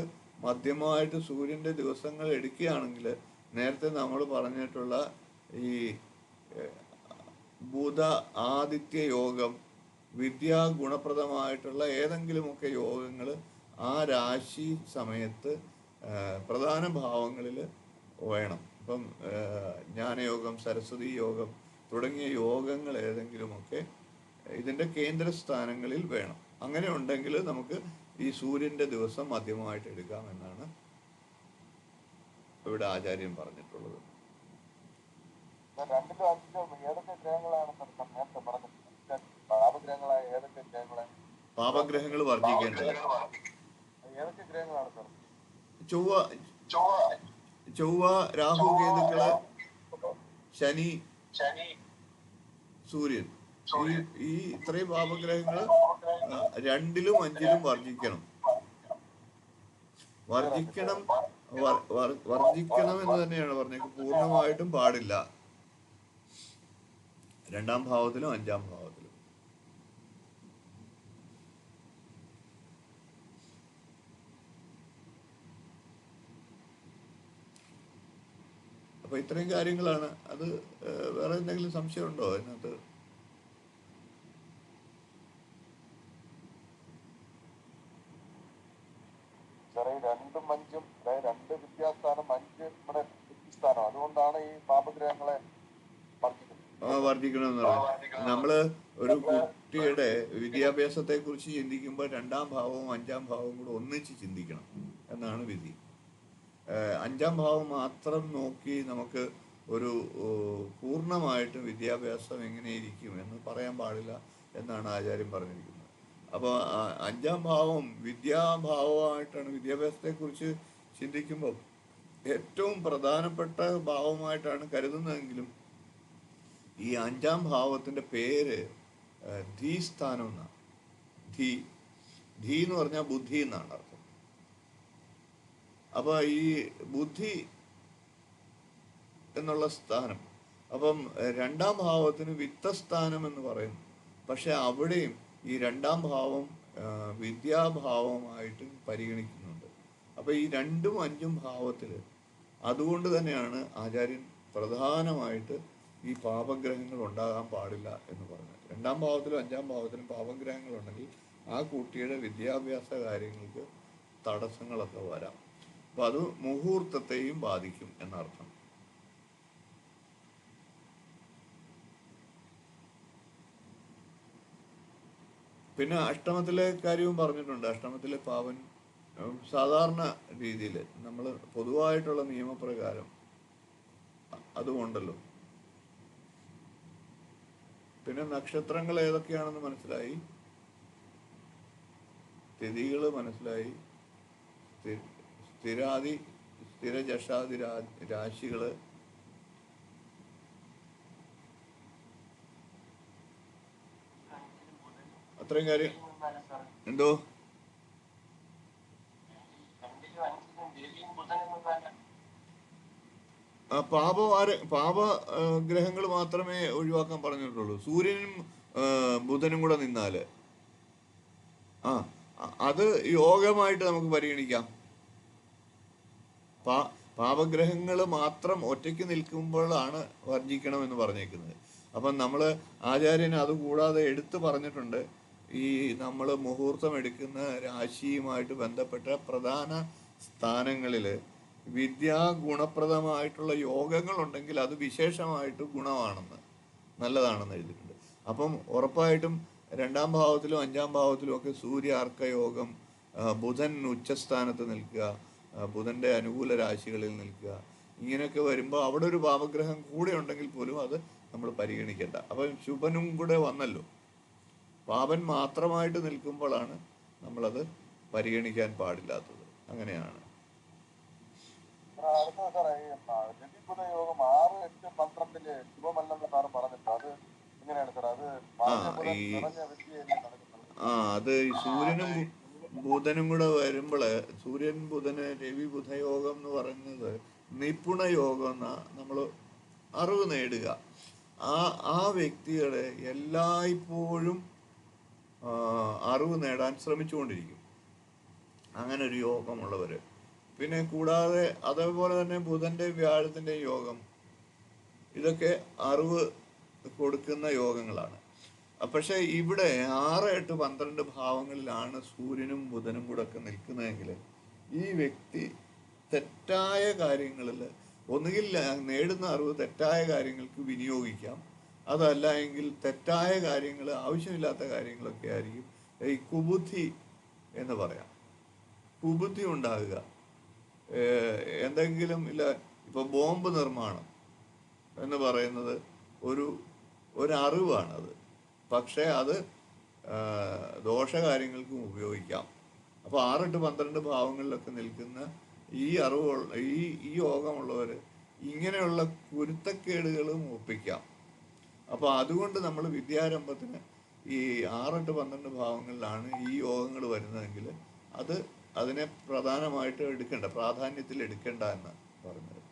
മധ്യമമായിട്ട് സൂര്യൻ്റെ ദിവസങ്ങൾ എടുക്കുകയാണെങ്കിൽ നേരത്തെ നമ്മൾ പറഞ്ഞിട്ടുള്ള ഈ ബുധ ആദിത്യ യോഗം, വിദ്യാ ഗുണപ്രദമായിട്ടുള്ള ഏതെങ്കിലുമൊക്കെ യോഗങ്ങൾ ആ രാശി സമയത്ത് പ്രധാന ഭാവങ്ങളിൽ വേണം. ഇപ്പം ജ്ഞാനയോഗം, സരസ്വതി യോഗം തുടങ്ങിയ യോഗങ്ങൾ ഏതെങ്കിലുമൊക്കെ ഇതിൻ്റെ കേന്ദ്രസ്ഥാനങ്ങളിൽ വേണം. അങ്ങനെ ഉണ്ടെങ്കിൽ നമുക്ക് ഈ സൂര്യൻ്റെ ദിവസം മധ്യമമായിട്ട് എടുക്കാമെന്നാണ് ഇവിടെ ആചാര്യൻ പറഞ്ഞിട്ടുള്ളത്. പാപഗ്രഹങ്ങൾ വർദ്ധിക്കേണ്ടത് ചൊവ്വ, രാഹു, കേതുക്കള്, ശനി, സൂര്യൻ, ഈ ഇത്രയും പാപഗ്രഹങ്ങൾ 2ലും 5ലും വർജിക്കണം എന്ന് തന്നെയാണ് പറഞ്ഞത്. പൂർണ്ണമായിട്ടും പാടില്ല 2ാം ഭാവത്തിലും 5ാം ഭാവത്തിലും. അപ്പൊ ഇത്രയും കാര്യങ്ങളാണ്. അത് വേറെ എന്തെങ്കിലും സംശയമുണ്ടോ അതിനകത്ത്? അതുകൊണ്ടാണ് ഈ പാപഗ്രഹങ്ങളെ വർദ്ധിക്കണമെന്ന് പറയുന്നത്. നമ്മള് ഒരു കുട്ടിയുടെ വിദ്യാഭ്യാസത്തെ കുറിച്ച് ചിന്തിക്കുമ്പോൾ 2ാം ഭാവവും 5ാം ഭാവവും കൂടെ ഒന്നിച്ച് ചിന്തിക്കണം എന്നാണ് വിധി. 5ാം ഭാവം മാത്രം നോക്കി നമുക്ക് ഒരു പൂർണ്ണമായിട്ട് വിദ്യാഭ്യാസം എങ്ങനെയിരിക്കും എന്ന് പറയാൻ പാടില്ല എന്നാണ് ആചാര്യൻ പറഞ്ഞിരിക്കുന്നത്. അപ്പോൾ 5ാം ഭാവം വിദ്യാഭാവമായിട്ടാണ് വിദ്യാഭ്യാസത്തെക്കുറിച്ച് ചിന്തിക്കുമ്പോൾ ഏറ്റവും പ്രധാനപ്പെട്ട ഭാവമായിട്ടാണ് കരുതുന്നതെങ്കിലും ഈ 5ാം ഭാവത്തിൻ്റെ പേര് ധീസ്ഥാനം എന്നാണ്. ധീ എന്ന് പറഞ്ഞാൽ ബുദ്ധി എന്നാണ് അർത്ഥം. അപ്പോൾ ഈ ബുദ്ധി എന്നുള്ള സ്ഥാനം, അപ്പം 2ാം ഭാവത്തിന് വിത്തസ്ഥാനം എന്ന് പറയുന്നു. പക്ഷെ അവിടെയും ഈ രണ്ടാം ഭാവം വിദ്യാഭാവമായിട്ട് പരിഗണിക്കുന്നുണ്ട്. അപ്പോൾ ഈ 2ഉം 5ഉം ഭാവത്തിൽ അതുകൊണ്ട് തന്നെയാണ് ആചാര്യൻ പ്രധാനമായിട്ട് ഈ പാപഗ്രഹങ്ങൾ ഉണ്ടാകാൻ പാടില്ല എന്ന് പറഞ്ഞത്. 2ആം ഭാവത്തിലും 5ആം ഭാവത്തിലും പാപഗ്രഹങ്ങൾ ഉണ്ടെങ്കിൽ ആ കുട്ടിയുടെ വിദ്യാഭ്യാസ കാര്യങ്ങൾക്ക് തടസ്സങ്ങളൊക്കെ വരാം. അപ്പം അത് മുഹൂർത്തത്തെയും ബാധിക്കും എന്നർത്ഥം. പിന്നെ അഷ്ടമത്തിലെ കാര്യവും പറഞ്ഞിട്ടുണ്ട്. അഷ്ടമത്തിലെ പാവൻ സാധാരണ രീതിയിൽ നമ്മൾ പൊതുവായിട്ടുള്ള നിയമപ്രകാരം അതുകൊണ്ടല്ലോ. പിന്നെ നക്ഷത്രങ്ങൾ ഏതൊക്കെയാണെന്ന് മനസ്സിലായി, തിഥികൾ മനസ്സിലായി, സ്ഥിരാദി സ്ഥിരജഷാദി രാശികള്, അത്രയും കാര്യം. എന്തോ പാപഗ്രഹങ്ങൾ മാത്രമേ ഒഴിവാക്കാൻ പറഞ്ഞിട്ടുള്ളൂ. സൂര്യനും ബുധനും കൂടെ നിന്നാല് അത് യോഗമായിട്ട് നമുക്ക് പരിഗണിക്കാം. പാപഗ്രഹങ്ങൾ മാത്രം ഒറ്റയ്ക്ക് നിൽക്കുമ്പോഴാണ് വർജിക്കണം എന്ന് പറഞ്ഞേക്കുന്നത്. അപ്പം നമ്മൾ ആചാര്യൻ അതുകൂടാതെ എടുത്തു പറഞ്ഞിട്ടുണ്ട്, ഈ നമ്മൾ മുഹൂർത്തം എടുക്കുന്ന രാശിയുമായിട്ട് ബന്ധപ്പെട്ട പ്രധാന സ്ഥാനങ്ങളിൽ ഗുണപ്രദമായിട്ടുള്ള യോഗങ്ങളുണ്ടെങ്കിൽ അത് വിശേഷമായിട്ട് ഗുണമാണെന്ന്, നല്ലതാണെന്ന് എഴുതിയിട്ടുണ്ട്. അപ്പം ഉറപ്പായിട്ടും 2ആം ഭാവത്തിലും 5ആം ഭാവത്തിലും ഒക്കെ സൂര്യ അർക്കയോഗം, ബുധൻ ഉച്ചസ്ഥാനത്ത് നിൽക്കുക, ബുധൻ്റെ അനുകൂല രാശികളിൽ നിൽക്കുക, ഇങ്ങനെയൊക്കെ വരുമ്പോൾ അവിടെ ഒരു പാപഗ്രഹം കൂടെ ഉണ്ടെങ്കിൽ പോലും അത് നമ്മൾ പരിഗണിക്കേണ്ട. അപ്പം ശുഭനും കൂടെ വന്നല്ലോ. പാപൻ മാത്രമായിട്ട് നിൽക്കുമ്പോഴാണ് നമ്മളത് പരിഗണിക്കാൻ പാടില്ലാത്തത്. അങ്ങനെയാണ്. അത് ഈ സൂര്യനും ബുധനും കൂടെ വരുമ്പോള്, സൂര്യൻ ബുധന് രവി ബുധയോഗം എന്ന് പറയുന്നത് നിപുണ യോഗം എന്നാ നമ്മൾ അറിവ് നേടുക. ആ വ്യക്തികളെ എല്ലായ്പ്പോഴും അറിവ് നേടാൻ ശ്രമിച്ചുകൊണ്ടിരിക്കും, അങ്ങനെ ഒരു യോഗമുള്ളവര്. പിന്നെ കൂടാതെ അതേപോലെ തന്നെ ബുധന്റെ വ്യാഴത്തിന്റെ യോഗം, ഇതൊക്കെ അറിവ് കൊടുക്കുന്ന യോഗങ്ങളാണ്. പക്ഷെ ഇവിടെ 6, 8, 12 ഭാവങ്ങളിലാണ് സൂര്യനും ബുധനും കൂടെ ഒക്കെ നിൽക്കുന്നതെങ്കിൽ ഈ വ്യക്തി തെറ്റായ കാര്യങ്ങളിൽ, ഒന്നുകിൽ നേടുന്ന അറിവ് തെറ്റായ കാര്യങ്ങൾക്ക് വിനിയോഗിക്കാം, അതല്ല എങ്കിൽ തെറ്റായ കാര്യങ്ങൾ, ആവശ്യമില്ലാത്ത കാര്യങ്ങളൊക്കെ ആയിരിക്കും. ഈ കുബുദ്ധി എന്ന് പറയാം, കുബുദ്ധി ഉണ്ടാകുക. എന്തെങ്കിലും ഇല്ല, ഇപ്പൊ ബോംബ് നിർമ്മാണം എന്ന് പറയുന്നത് ഒരു അറിവാണത്, പക്ഷേ അത് ദോഷകാര്യങ്ങൾക്കും ഉപയോഗിക്കാം. അപ്പോൾ 6, 8, 12 ഭാവങ്ങളിലൊക്കെ നിൽക്കുന്ന ഈ അറിവുള്ള ഈ യോഗമുള്ളവർ ഇങ്ങനെയുള്ള കുരുത്തക്കേടുകളും ഒപ്പിക്കാം. അപ്പോൾ അതുകൊണ്ട് നമ്മൾ വിദ്യാരംഭത്തിന് ഈ 6, 8, 12 ഭാവങ്ങളിലാണ് ഈ യോഗങ്ങൾ വരുന്നതെങ്കിൽ അതിനെ പ്രധാനമായിട്ട് പ്രാധാന്യത്തിൽ എടുക്കേണ്ട എന്ന് പറഞ്ഞത്.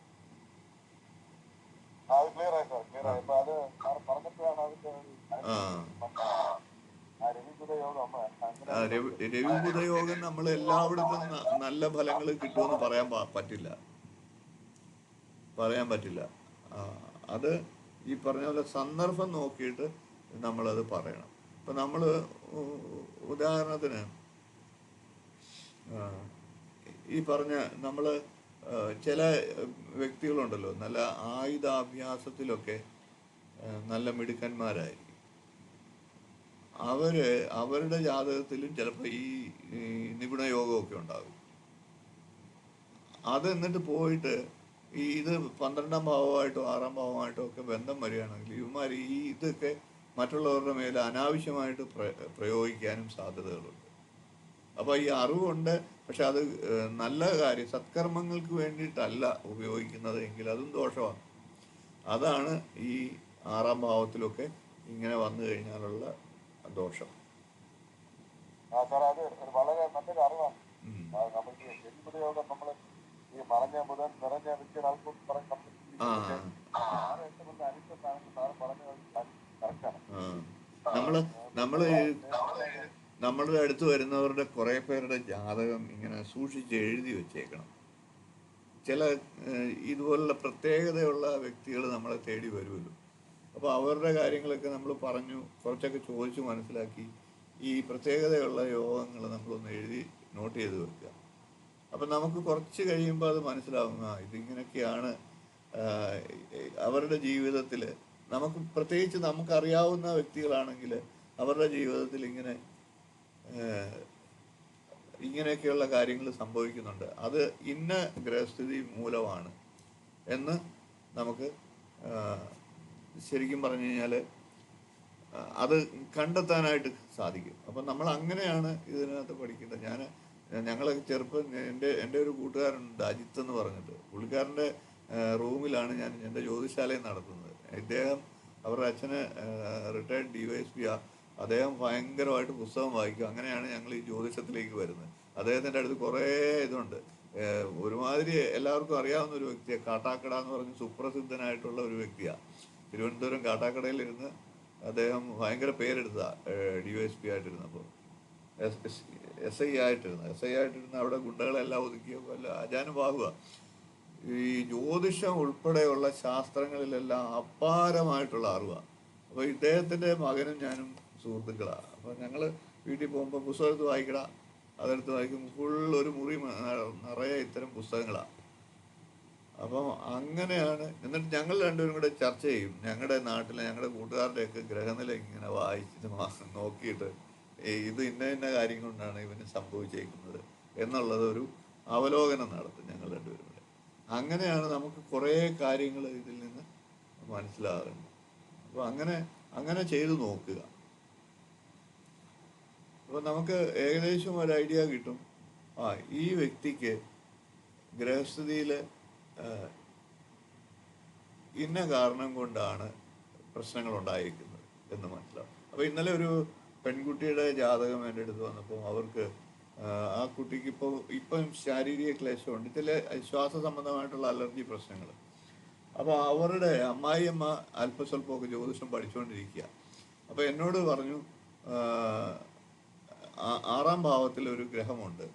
രവിബുധയോഗം നമ്മൾ എല്ലായിടത്തും നല്ല ഫലങ്ങൾ കിട്ടുമെന്ന് പറയാൻ പറ്റില്ല. അത് ഈ പറഞ്ഞ പോലെ സന്ദർഭം നോക്കിയിട്ട് നമ്മളത് പറയണം. ഇപ്പൊ നമ്മൾ ഉദാഹരണത്തിന് ഈ പറഞ്ഞ നമ്മൾ ചില വ്യക്തികളുണ്ടല്ലോ, നല്ല ആയുധാഭ്യാസത്തിലൊക്കെ നല്ല മിടുക്കന്മാരായിരിക്കും. അവരുടെ ജാതകത്തിലും ചിലപ്പോൾ ഈ നിപുണയോഗമൊക്കെ ഉണ്ടാകും. അത് എന്നിട്ട് പോയിട്ട് ഇത് 12ആം ഭാവമായിട്ടോ 6ആം ഭാവമായിട്ടോ ഒക്കെ ബന്ധം വരികയാണെങ്കിൽ ഇവന്മാർ ഇതൊക്കെ മറ്റുള്ളവരുടെ മേലെ അനാവശ്യമായിട്ട് പ്രയോഗിക്കാനും സാധ്യതകളുണ്ട്. അപ്പോൾ ഈ അറിവുണ്ട്, പക്ഷെ അത് നല്ല കാര്യം, സത്കർമ്മങ്ങൾക്ക് വേണ്ടിയിട്ടല്ല ഉപയോഗിക്കുന്നത് എങ്കിൽ അതും ദോഷമാണ്. അതാണ് ഈ 6ആം ഭാവത്തിലൊക്കെ ഇങ്ങനെ വന്നു കഴിഞ്ഞാലുള്ള ദോഷം. വളരെ നല്ലൊരു അറിവാണ്. നമുക്ക് യോഗം നമ്മൾ ഈ മറഞ്ഞ ബുധൻ നിറഞ്ഞ നമ്മള് നമ്മൾ നമ്മളുടെ അടുത്ത് വരുന്നവരുടെ കുറേ പേരുടെ ജാതകം ഇങ്ങനെ സൂക്ഷിച്ച് എഴുതി വെച്ചേക്കണം. ചില ഇതുപോലുള്ള പ്രത്യേകതയുള്ള വ്യക്തികൾ നമ്മളെ തേടി വരുമല്ലോ. അപ്പോൾ അവരുടെ കാര്യങ്ങളൊക്കെ നമ്മൾ പറഞ്ഞു കുറച്ചൊക്കെ ചോദിച്ച് മനസ്സിലാക്കി ഈ പ്രത്യേകതയുള്ള യോഗങ്ങൾ നമ്മളൊന്ന് എഴുതി നോട്ട് ചെയ്ത് വെക്കുക. അപ്പം നമുക്ക് കുറച്ച് കഴിയുമ്പോൾ അത് മനസ്സിലാവും, ഇതിങ്ങനെയൊക്കെയാണ് അവരുടെ ജീവിതത്തിൽ. നമുക്ക് പ്രത്യേകിച്ച് നമുക്കറിയാവുന്ന വ്യക്തികളാണെങ്കിൽ അവരുടെ ജീവിതത്തിൽ ഇങ്ങനെയൊക്കെയുള്ള കാര്യങ്ങൾ സംഭവിക്കുന്നുണ്ട്, അത് ഇന്ന ഗ്രഹസ്ഥിതി മൂലമാണ് എന്ന് നമുക്ക് ശരിക്കും പറഞ്ഞു കഴിഞ്ഞാൽ അത് കണ്ടെത്താനായിട്ട് സാധിക്കും. അപ്പം നമ്മൾ അങ്ങനെയാണ് ഇതിനകത്ത് പഠിക്കുന്നത്. ഞങ്ങളൊക്കെ ചെറുപ്പം എൻ്റെ ഒരു കൂട്ടുകാരുണ്ട്, അജിത്ത് എന്ന് പറഞ്ഞിട്ട്. പുള്ളിക്കാരൻ്റെ റൂമിലാണ് ഞാൻ എൻ്റെ ജ്യോതിശാലയം നടത്തുന്നത്. അവരുടെ അച്ഛന് റിട്ടയർഡ് DYSP. അദ്ദേഹം ഭയങ്കരമായിട്ട് പുസ്തകം വായിക്കും. അങ്ങനെയാണ് ഞങ്ങൾ ഈ ജ്യോതിഷത്തിലേക്ക് വരുന്നത്. അദ്ദേഹത്തിൻ്റെ അടുത്ത് കുറേ ഇതുണ്ട്. ഒരുമാതിരി എല്ലാവർക്കും അറിയാവുന്ന ഒരു വ്യക്തിയാണ്. കാട്ടാക്കട എന്ന് പറഞ്ഞ് സുപ്രസിദ്ധനായിട്ടുള്ള ഒരു വ്യക്തിയാണ്. തിരുവനന്തപുരം കാട്ടാക്കടയിലിരുന്ന് അദ്ദേഹം ഭയങ്കര പേരെടുത്തതാണ്. DYSP ആയിട്ടിരുന്നപ്പോൾ SI ആയിട്ടിരുന്ന അവിടെ ഗുണ്ടകളെല്ലാം ഒതുക്കിയ പോലെ ആചാനുബാഹുക. ഈ ജ്യോതിഷം ഉൾപ്പെടെയുള്ള ശാസ്ത്രങ്ങളിലെല്ലാം അപാരമായിട്ടുള്ള അറിവാണ്. അപ്പോൾ ഇദ്ദേഹത്തിൻ്റെ മകനും ഞാനും സുഹൃത്തുക്കളാണ്. അപ്പോൾ ഞങ്ങൾ വീട്ടിൽ പോകുമ്പോൾ പുസ്തകത്ത് വായിക്കട, അതെടുത്ത് വായിക്കുമ്പോൾ ഫുൾ ഒരു മുറി നിറയെ ഇത്തരം പുസ്തകങ്ങളാണ്. അപ്പം അങ്ങനെയാണ്. എന്നിട്ട് ഞങ്ങൾ രണ്ടുപേരും കൂടെ ചർച്ച ചെയ്യും. ഞങ്ങളുടെ നാട്ടിലെ ഞങ്ങളുടെ കൂട്ടുകാരുടെയൊക്കെ ഗ്രഹനില ഇങ്ങനെ വായിച്ചിട്ട് നോക്കിയിട്ട് ഇത് ഇന്ന കാര്യം കൊണ്ടാണ് ഇവന് സംഭവിച്ചേക്കുന്നത് എന്നുള്ളത് ഒരു അവലോകനം നടത്തും ഞങ്ങൾ രണ്ടുപേരും കൂടെ. അങ്ങനെയാണ് നമുക്ക് കുറേ കാര്യങ്ങൾ ഇതിൽ നിന്ന് മനസ്സിലാകുന്നത്. അപ്പോൾ അങ്ങനെ ചെയ്തു നോക്കുക. അപ്പോൾ നമുക്ക് ഏകദേശം ഒരു ഐഡിയ കിട്ടും, ഈ വ്യക്തിക്ക് ഗ്രഹസ്ഥിതിയിൽ ഇന്ന കാരണം കൊണ്ടാണ് പ്രശ്നങ്ങൾ ഉണ്ടായിരിക്കുന്നത് എന്ന് മനസ്സിലാവും. അപ്പോൾ ഇന്നലെ ഒരു പെൺകുട്ടിയുടെ ജാതകം എൻ്റെ അടുത്ത് വന്നപ്പോൾ അവർക്ക് ആ കുട്ടിക്ക് ഇപ്പം ശാരീരിക ക്ലേശമുണ്ട്, ചില ശ്വാസ സംബന്ധമായിട്ടുള്ള അലർജി പ്രശ്നങ്ങൾ. അപ്പോൾ അവരുടെ അമ്മായിയമ്മ അല്പസ്വല്പമൊക്കെ ജ്യോതിഷം പഠിച്ചുകൊണ്ടിരിക്കുക. അപ്പോൾ എന്നോട് പറഞ്ഞു, 6ാം ഭാവത്തിൽ ഒരു ഗ്രഹമുണ്ട്,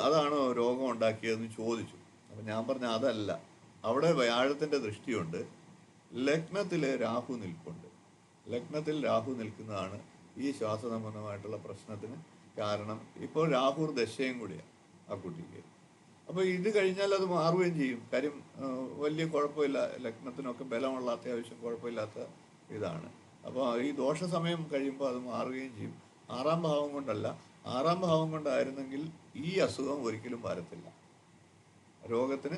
അതാണോ രോഗം ഉണ്ടാക്കിയതെന്ന് ചോദിച്ചു. അപ്പം ഞാൻ പറഞ്ഞു അതല്ല, അവിടെ വ്യാഴത്തിൻ്റെ ദൃഷ്ടിയുണ്ട്, ലഗ്നത്തിൽ രാഹു നിൽപ്പുണ്ട്. ലഗ്നത്തിൽ രാഹു നിൽക്കുന്നതാണ് ഈ ശ്വാസ സംബന്ധമായിട്ടുള്ള പ്രശ്നത്തിന് കാരണം. ഇപ്പോൾ രാഹു ദശയും കൂടിയാണ് ആ കുട്ടിക്ക്. അപ്പോൾ ഇത് കഴിഞ്ഞാൽ അത് മാറുകയും ചെയ്യും. കാര്യം വലിയ കുഴപ്പമില്ല, ലഗ്നത്തിനൊക്കെ ബലമുള്ള അത്യാവശ്യം കുഴപ്പമില്ലാത്ത ഇതാണ്. അപ്പോൾ ഈ ദോഷ സമയം കഴിയുമ്പോൾ അത് മാറുകയും ചെയ്യും. 6ാം ഭാവം കൊണ്ടല്ല, 6ാം ഭാവം കൊണ്ടായിരുന്നെങ്കിൽ ഈ അസുഖം ഒരിക്കലും വരത്തില്ല, രോഗത്തിന്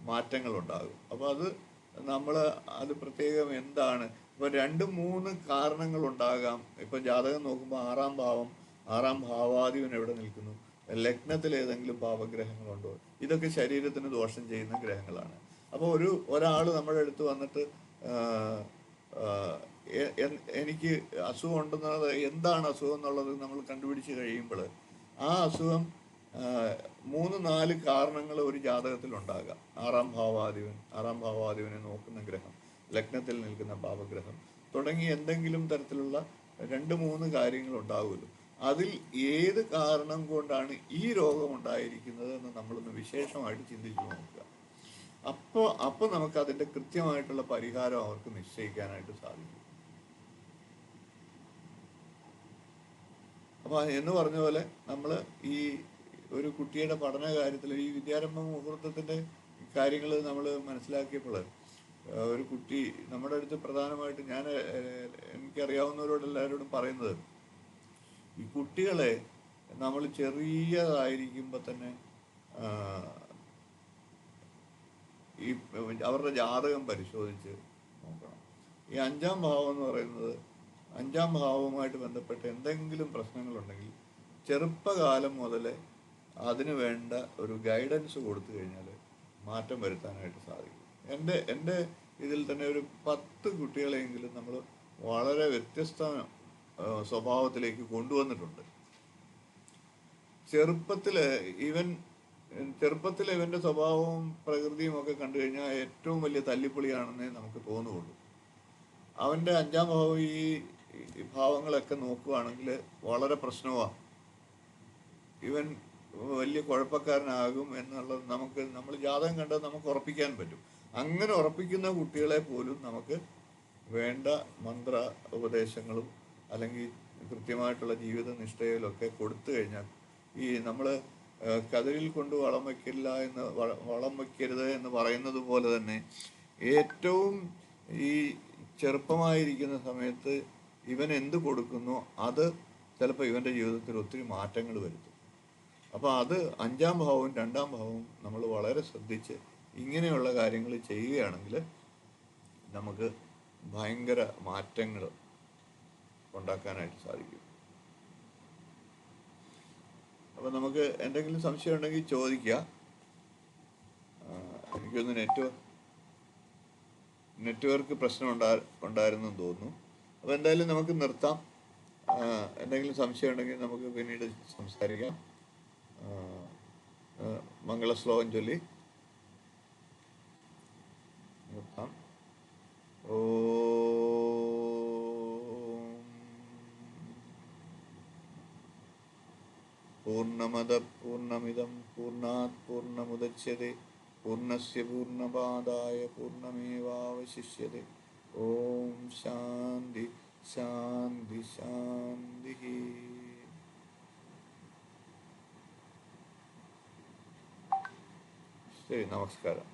മാറ്റങ്ങളുണ്ടാകും. അപ്പോൾ അത് പ്രത്യേകം എന്താണ്, ഇപ്പോൾ 2-3 കാരണങ്ങളുണ്ടാകാം. ഇപ്പോൾ ജാതകം നോക്കുമ്പോൾ 6ാം ഭാവാധിപൻ എവിടെ നിൽക്കുന്നു, ലഗ്നത്തിൽ ഏതെങ്കിലും പാപഗ്രഹങ്ങളുണ്ടോ, ഇതൊക്കെ ശരീരത്തിന് ദോഷം ചെയ്യുന്ന ഗ്രഹങ്ങളാണ്. അപ്പോൾ ഒരാൾ നമ്മുടെ അടുത്ത് വന്നിട്ട് എനിക്ക് അസുഖം ഉണ്ടെന്നത്, എന്താണ് അസുഖം എന്നുള്ളത് നമ്മൾ കണ്ടുപിടിച്ച് കഴിയുമ്പോൾ ആ അസുഖം 3-4 കാരണങ്ങൾ ഒരു ജാതകത്തിൽ ഉണ്ടാകാം. 6ാം ഭാവാധിപനെ നോക്കുന്ന ഗ്രഹം, ലഗ്നത്തിൽ നിൽക്കുന്ന പാപഗ്രഹം തുടങ്ങി എന്തെങ്കിലും തരത്തിലുള്ള 2-3 കാര്യങ്ങൾ ഉണ്ടാകുമല്ലോ. അതിൽ ഏത് കാരണം കൊണ്ടാണ് ഈ രോഗം ഉണ്ടായിരിക്കുന്നത് എന്ന് നമ്മളൊന്ന് വിശേഷമായിട്ട് ചിന്തിച്ചു നോക്കുക. അപ്പോൾ നമുക്ക് അതിൻ്റെ കൃത്യമായിട്ടുള്ള പരിഹാരം അവർക്ക് നിശ്ചയിക്കാനായിട്ട് സാധിക്കും. അപ്പോൾ എന്ന് പറഞ്ഞ പോലെ നമ്മൾ ഈ ഒരു കുട്ടിയുടെ പഠന കാര്യത്തിൽ ഈ വിദ്യാരംഭ മുഹൂർത്തത്തിൻ്റെ കാര്യങ്ങൾ നമ്മൾ മനസ്സിലാക്കിയപ്പോൾ ഒരു കുട്ടി നമ്മുടെ അടുത്ത് പ്രധാനമായിട്ട് എനിക്കറിയാവുന്നവരോട് എല്ലാവരോടും പറയുന്നത്, ഈ കുട്ടികളെ നമ്മൾ ചെറിയതായിരിക്കുമ്പോൾ തന്നെ ഈ അവരുടെ ജാതകം പരിശോധിച്ച് നോക്കണം. ഈ 5ാം ഭാവം എന്ന് പറയുന്നത്, 5ാം ഭാവവുമായിട്ട് ബന്ധപ്പെട്ട് എന്തെങ്കിലും പ്രശ്നങ്ങളുണ്ടെങ്കിൽ ചെറുപ്പകാലം മുതലേ അതിന് വേണ്ട ഒരു ഗൈഡൻസ് കൊടുത്തു കഴിഞ്ഞാൽ മാറ്റം വരുത്താനായിട്ട് സാധിക്കും. എൻ്റെ ഇതിൽ തന്നെ ഒരു 10 കുട്ടികളെങ്കിലും നമ്മൾ വളരെ വ്യത്യസ്ത സ്വഭാവത്തിലേക്ക് കൊണ്ടുവന്നിട്ടുണ്ട്. ചെറുപ്പത്തിൽ ഇവൻ്റെ സ്വഭാവവും പ്രകൃതിയും ഒക്കെ കണ്ടു കഴിഞ്ഞാൽ ഏറ്റവും വലിയ തല്ലിപ്പൊളിയാണെന്നേ നമുക്ക് തോന്നുകയുള്ളൂ. അവൻ്റെ അഞ്ചാം ഭാവം ഈ ഭാവങ്ങളൊക്കെ നോക്കുകയാണെങ്കിൽ വളരെ പ്രശ്നമാണ്. ഇവൻ വലിയ കുഴപ്പക്കാരനാകും എന്നുള്ളത് നമ്മൾ ജാതകം കണ്ടാൽ നമുക്ക് ഉറപ്പിക്കാൻ പറ്റും. അങ്ങനെ ഉറപ്പിക്കുന്ന കുട്ടികളെ പോലും നമുക്ക് വേണ്ട മന്ത്ര ഉപദേശങ്ങളും അല്ലെങ്കിൽ കൃത്യമായിട്ടുള്ള ജീവിത നിഷ്ഠയിലൊക്കെ കൊടുത്തു കഴിഞ്ഞാൽ, ഈ നമ്മൾ കതിരിൽ കൊണ്ട് വളം വയ്ക്കില്ല എന്ന് വളം വയ്ക്കരുത് എന്ന് പറയുന്നത് പോലെ തന്നെ ഏറ്റവും ഈ ചെറുപ്പമായിരിക്കുന്ന സമയത്ത് ഇവൻ എന്ത് കൊടുക്കുന്നോ അത് ചിലപ്പോൾ ഇവൻ്റെ ജീവിതത്തിൽ ഒത്തിരി മാറ്റങ്ങൾ വരുത്തും. അപ്പോൾ അത് അഞ്ചാം ഭാവവും രണ്ടാം ഭാവവും നമ്മൾ വളരെ ശ്രദ്ധിച്ച് ഇങ്ങനെയുള്ള കാര്യങ്ങൾ ചെയ്യുകയാണെങ്കിൽ നമുക്ക് ഭയങ്കര മാറ്റങ്ങൾ ഉണ്ടാക്കാനായിട്ട് സാധിക്കും. അപ്പോൾ നമുക്ക് എന്തെങ്കിലും സംശയം ഉണ്ടെങ്കിൽ ചോദിക്കുക. എനിക്കൊന്ന് നെറ്റ്വർക്ക് പ്രശ്നം ഉണ്ടായിരുന്നെന്ന് തോന്നുന്നു. അപ്പോൾ എന്തായാലും നമുക്ക് നിർത്താം. എന്തെങ്കിലും സംശയം ഉണ്ടെങ്കിൽ നമുക്ക് പിന്നീട് സംസാരിക്കാം. മംഗളശ്ലോകം ചൊല്ലി നിർത്താം. പൂർണ്ണമദ പൂർണ്ണമിദം പൂർണ്ണാത് പൂർണ്ണമുദച്യത്തെ പൂർണ്ണസ്യ പൂർണ്ണപാദായ പൂർണ്ണമേവാവശിഷ്യത്തെ. ഓം ശാന്തി ശാന്തി ശാന്തി. ശരി, നമസ്കാരം.